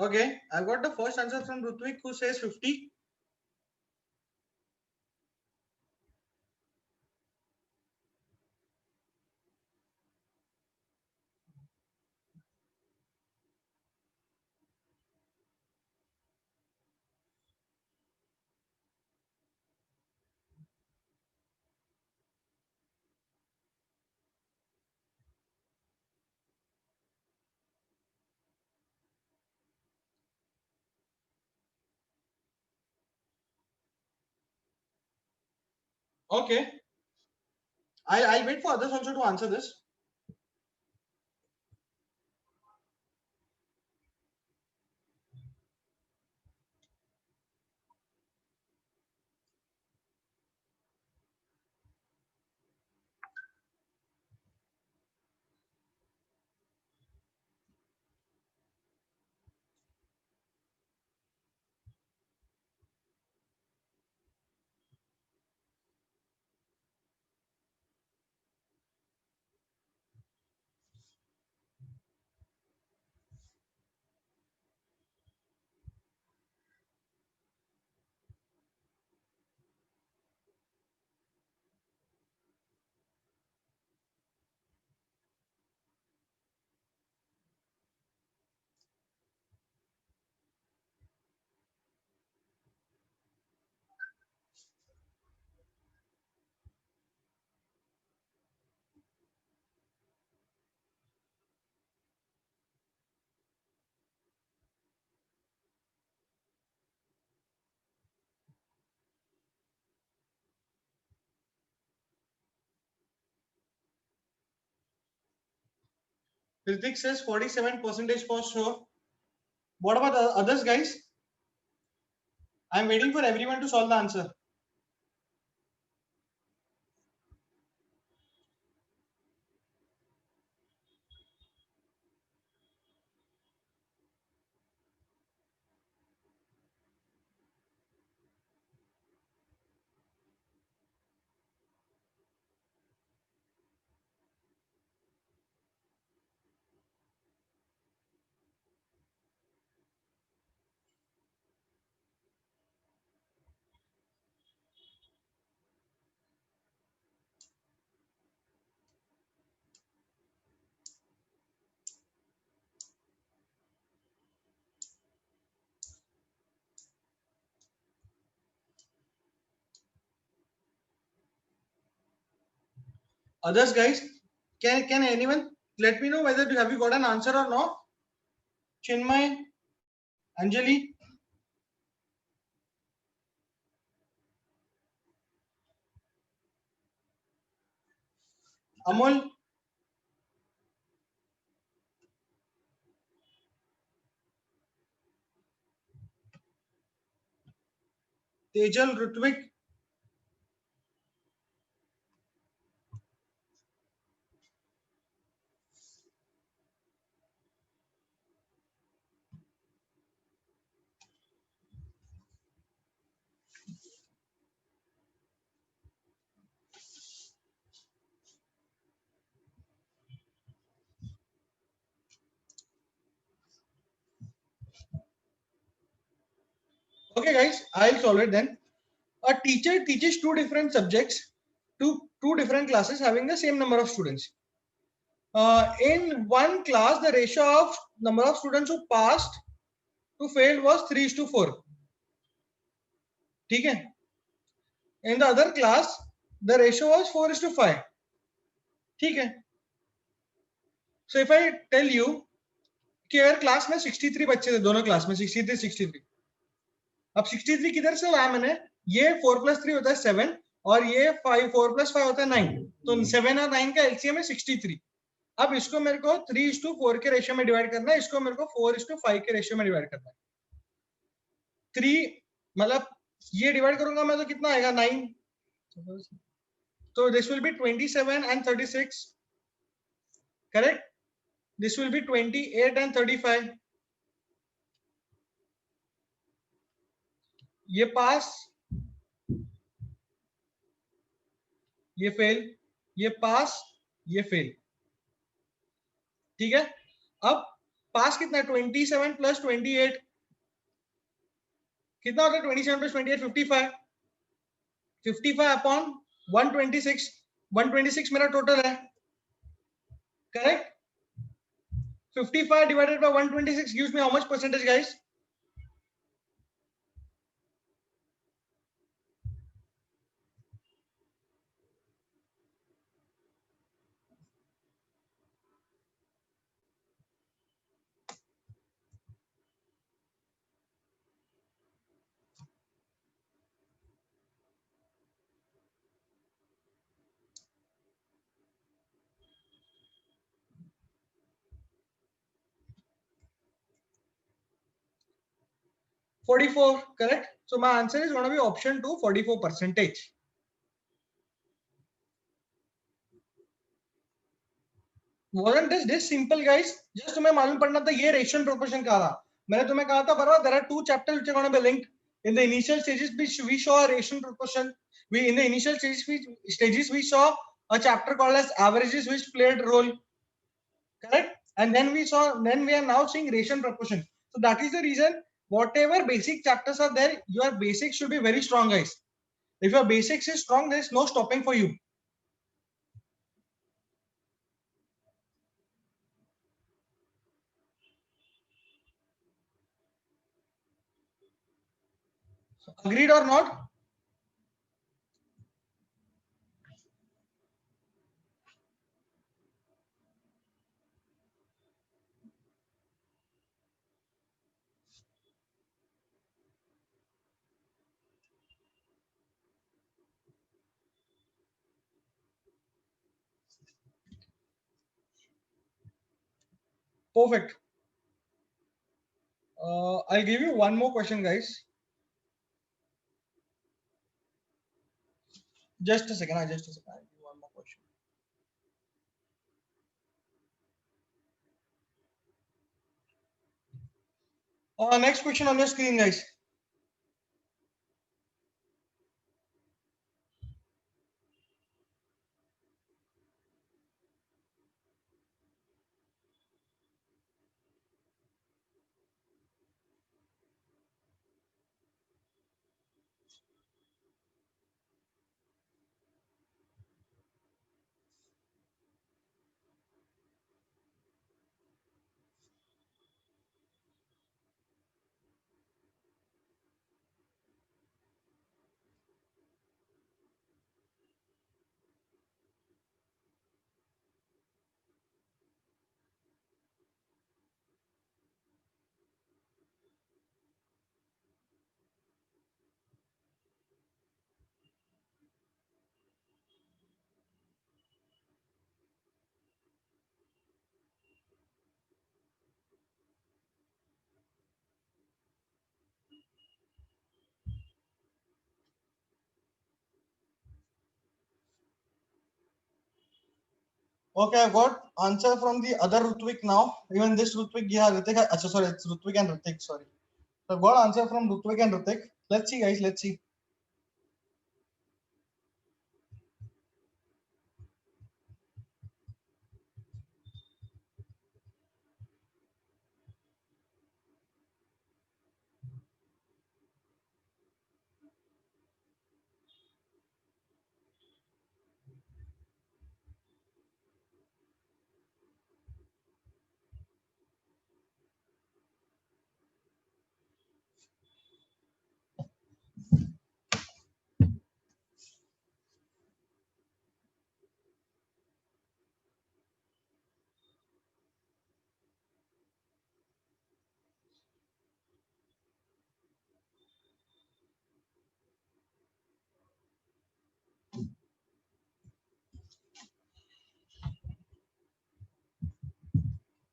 Okay, I got the first answer from Rutvik, who says 50. Okay. I'll wait for others also to answer this. Ritik says 47% for sure. What about the others, guys? I'm waiting for everyone to solve the answer. Others, guys, can anyone let me know whether have you got an answer or not? Chinmay, Anjali, Amol, Tejal, Rutvik. Okay, guys, I'll solve it then. A teacher teaches two different subjects to two different classes having the same number of students. In one class, the ratio of number of students who passed to failed was 3:4. ठीक है? In the other class, the ratio was 4:5. ठीक है? So if I tell you कि अगर class में 63 बच्चे थे, दोनों क्लास में 63 अब 63 किधर से लाया मैंने? ये 4+3 होता है 7 और ये 4+5 होता है 9. तो 7 और 9 का एलसीएम है 63. अब इसको मेरे को 3:4 के रेशियो में डिवाइड करना है, इसको मेरे को 4:5 के रेशियो में डिवाइड करना है. 3 मतलब ये डिवाइड करूंगा मैं तो कितना आएगा 9. तो this will be 27 and 36. Correct? This will be 28 and 35. ये पास, ये फेल, ये पास, ये फेल. ठीक है? अब पास कितना है? 27 + 28 कितना होता है? 27 + 28 55. 55 अपॉन 126. 126 मेरा टोटल है. Correct? 55 divided by 126 gives me how much percentage, guys? 44, correct? So my answer is going to be option 2, 44%. Wasn't this simple, guys? Just तुम्हें मालूम पड़ना था ये रेशियो प्रोपोर्शन क्या था. मैंने तुम्हें कहा था बराबर, there are two chapters which are going to be linked. In the initial stages we saw a ratio proportion. In the initial stages we saw a chapter called as averages which played role, correct? And then we are now seeing ratio proportion. So that is the reason whatever basic chapters are there, your basics should be very strong, guys. If your basics is strong, there is no stopping for you. Agreed or not? Perfect. I'll give you one more question, guys. Just a second. I'll give you one more question. Next question on your screen, guys. Okay, I've got answer from the other Rutvik now. Even this Rutvik, yeah, Ritik. Sorry, it's Rutvik and Ritik. Sorry. So I've got answer from Rutvik and Ritik. Let's see, guys. Let's see.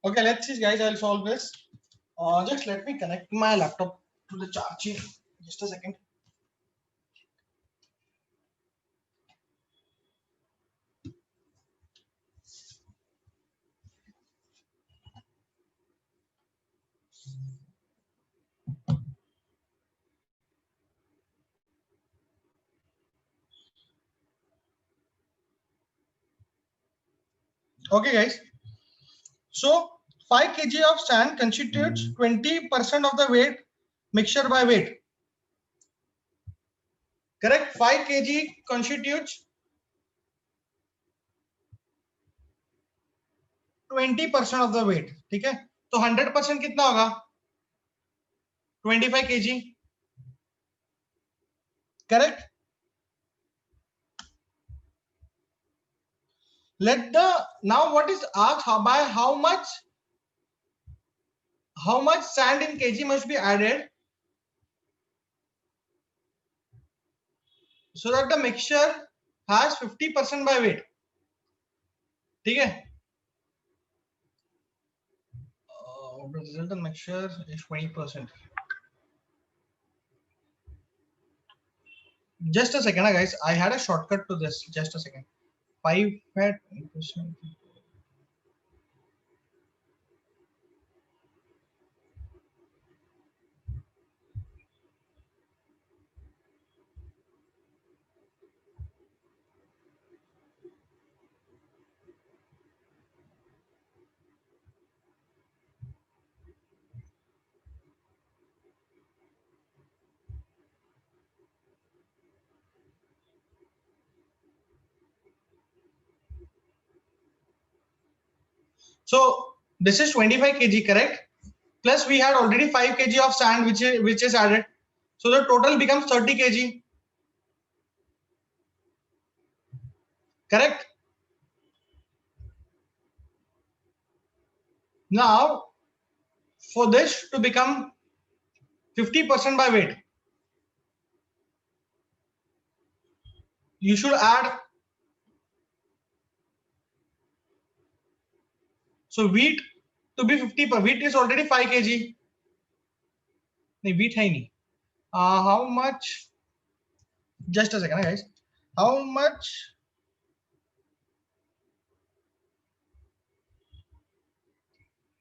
Okay, let's see, guys. I'll solve this. Just let me connect my laptop to the charger. Just a second. Okay, guys. So 5 kg of sand constitutes 20% of the weight mixture by weight. Correct? 5 kg constitutes 20% of the weight. ठीक है? तो 100% कितना होगा? 25 kg. Correct? Now what is asked, by how much sand in kg must be added so that the mixture has 50% by weight. ठीक है? The resultant mixture is 20%. Just a second, guys. I had a shortcut to this. Just a second. 5 at So this is 25 kg, correct? Plus we had already 5 kg of sand which is added. So the total becomes 30 kg, correct? Now for this to become 50% by weight, you should add, so wheat to be 50 per wheat is already 5 kg. No, wheat hai nahi. How much? Just a second, guys. How much?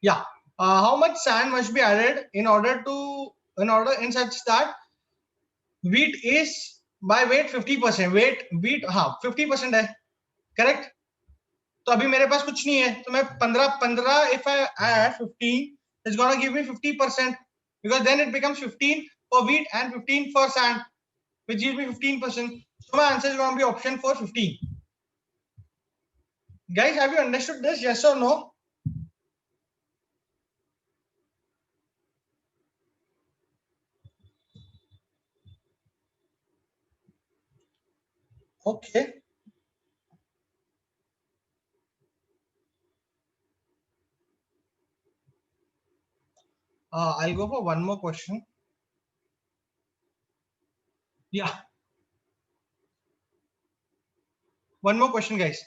Yeah. How much sand must be added in such that wheat is by weight 50%. wheat हाँ 50% है, correct? तो अभी मेरे पास कुछ नहीं है, तो मैं 15 if I add 15, it's gonna give me 50%, because then it becomes 15 for wheat and 15 for sand, which gives me 15%. So my answer is going to be option 4, 15. Guys, have you understood this? Yes or no? Okay. I'll go for one more question. Yeah, one more question, guys.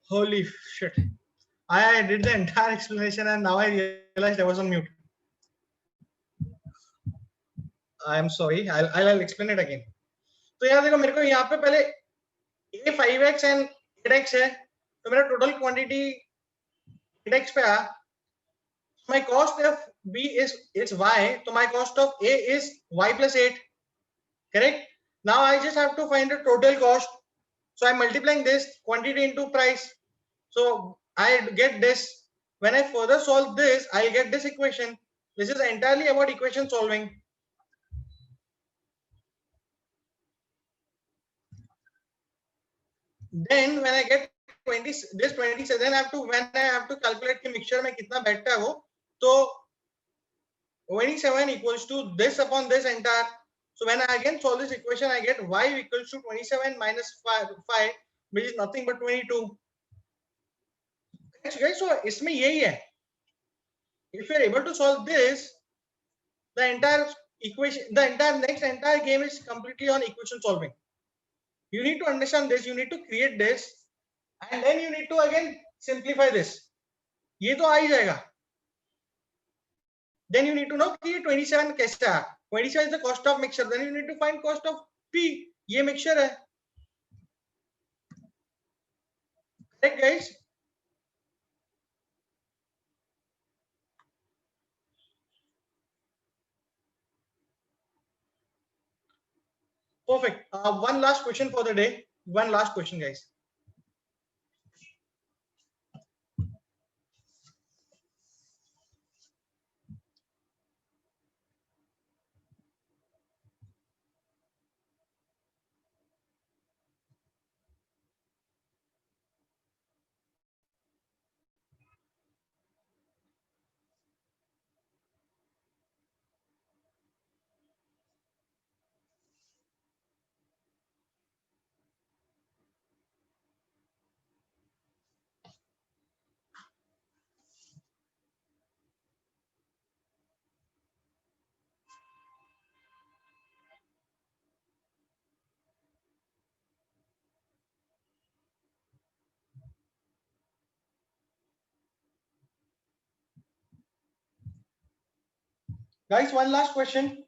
Holy shit. I did the entire explanation and now I realized I was on mute. I am sorry. I'll explain it again. तो यार देखो मेरे को यहाँ पे पहले ये 5x and 8x है तो मेरा टोटल क्वांटिटी 8x पे आया. My cost of B is y, so my cost of A is y plus 8. Correct? Now I just have to find the total cost. So I'm multiplying this quantity into price. So I get this. When I further solve this, I'll get this equation. This is entirely about equation solving. Then when I get 20, this 27, then I have to when I have to calculate कि mixture में कितना बैठता है वो, तो 27 equals to this upon this entire. So when I again solve this equation, I get y equals to 27 minus 5, which is nothing but 22. Guys, so इसमें यही है. If you're able to solve this, the entire equation, the entire game is completely on equation solving. You need to understand this. You need to create this, and then you need to again simplify this. ये तो आ ही जाएगा. Then you need to know कि 27 कैसे है. 27 is the cost of mixture. Then you need to find cost of P. ये mixture है. Correct, guys? Perfect. One last question for the day. One last question, guys. Guys, one last question.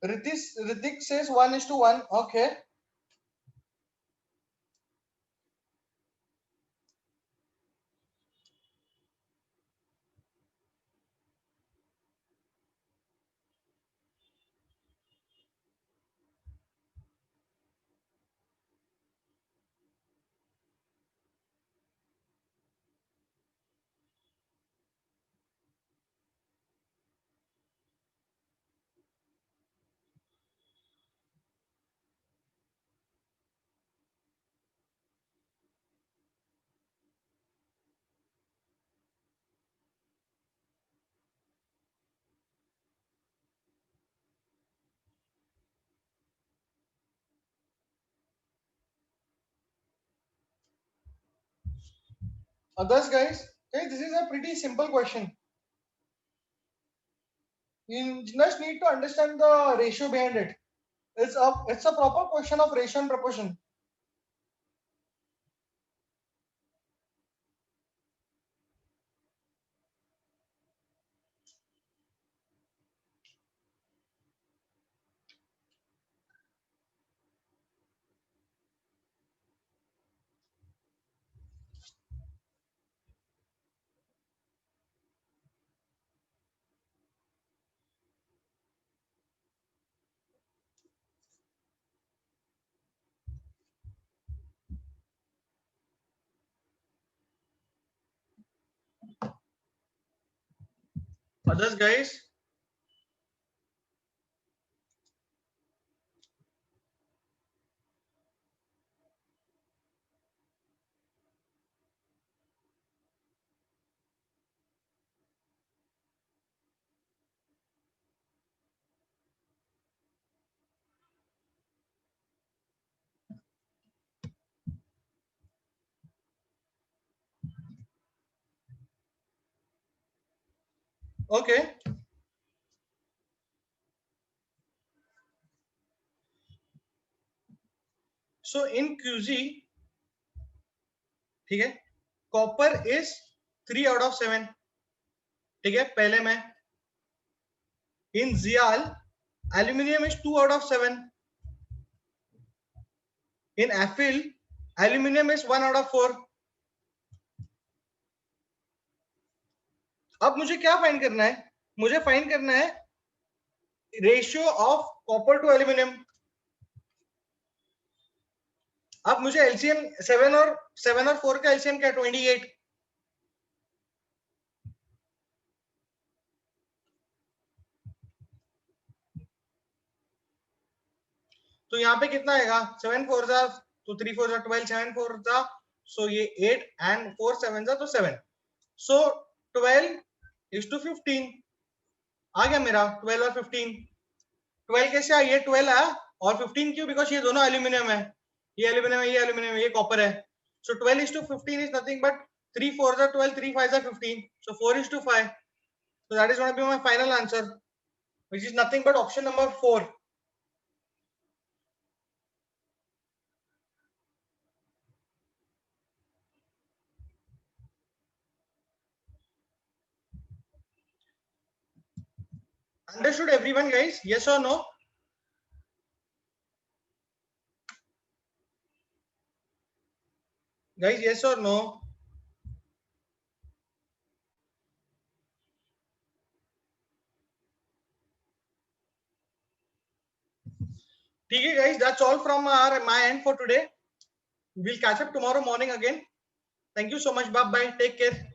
Ritik says 1:1. Okay. Others guys, okay, this is a pretty simple question. You just need to understand the ratio behind it. It's a proper question of ratio and proportion. Others guys, okay. So in QZ, ठीक है, copper is 3 out of 7, ठीक है, पहले में. In जियाल, aluminium is 2 out of 7. In एफिल, aluminium is 1 out of 4. अब मुझे क्या फाइंड करना है? मुझे फाइंड करना है ratio of copper two aluminium. अब मुझे एलसीएम 7 और 4 का एलसीएम क्या? 28. तो यहाँ पे कितना आएगा? 7 4 जा तो 3 4 जा 12, 7 4 जा सो ये 8 एंड 4 7 जा तो 7. सो 12 is to 15 आ गया मेरा. 12 और 15. 12 कैसे आ? ये 12 आया और 15 क्यों? बिकॉज ये दोनों एल्यूमिनियम है. ये एल्यूमिनियम है, ये एल्यूमिनियम है, ये कॉपर है. सो 12 is to 15 is nothing but 3 4 जा 12, 3 5 जा 15. So 4 is to 5. So that is going to be my final answer, which is nothing but option number 4. Understood everyone guys? Yes or no? Guys, yes or no? ठीक है guys, that's all from my end for today. We'll catch up tomorrow morning again. Thank you so much. Bye bye. Take care.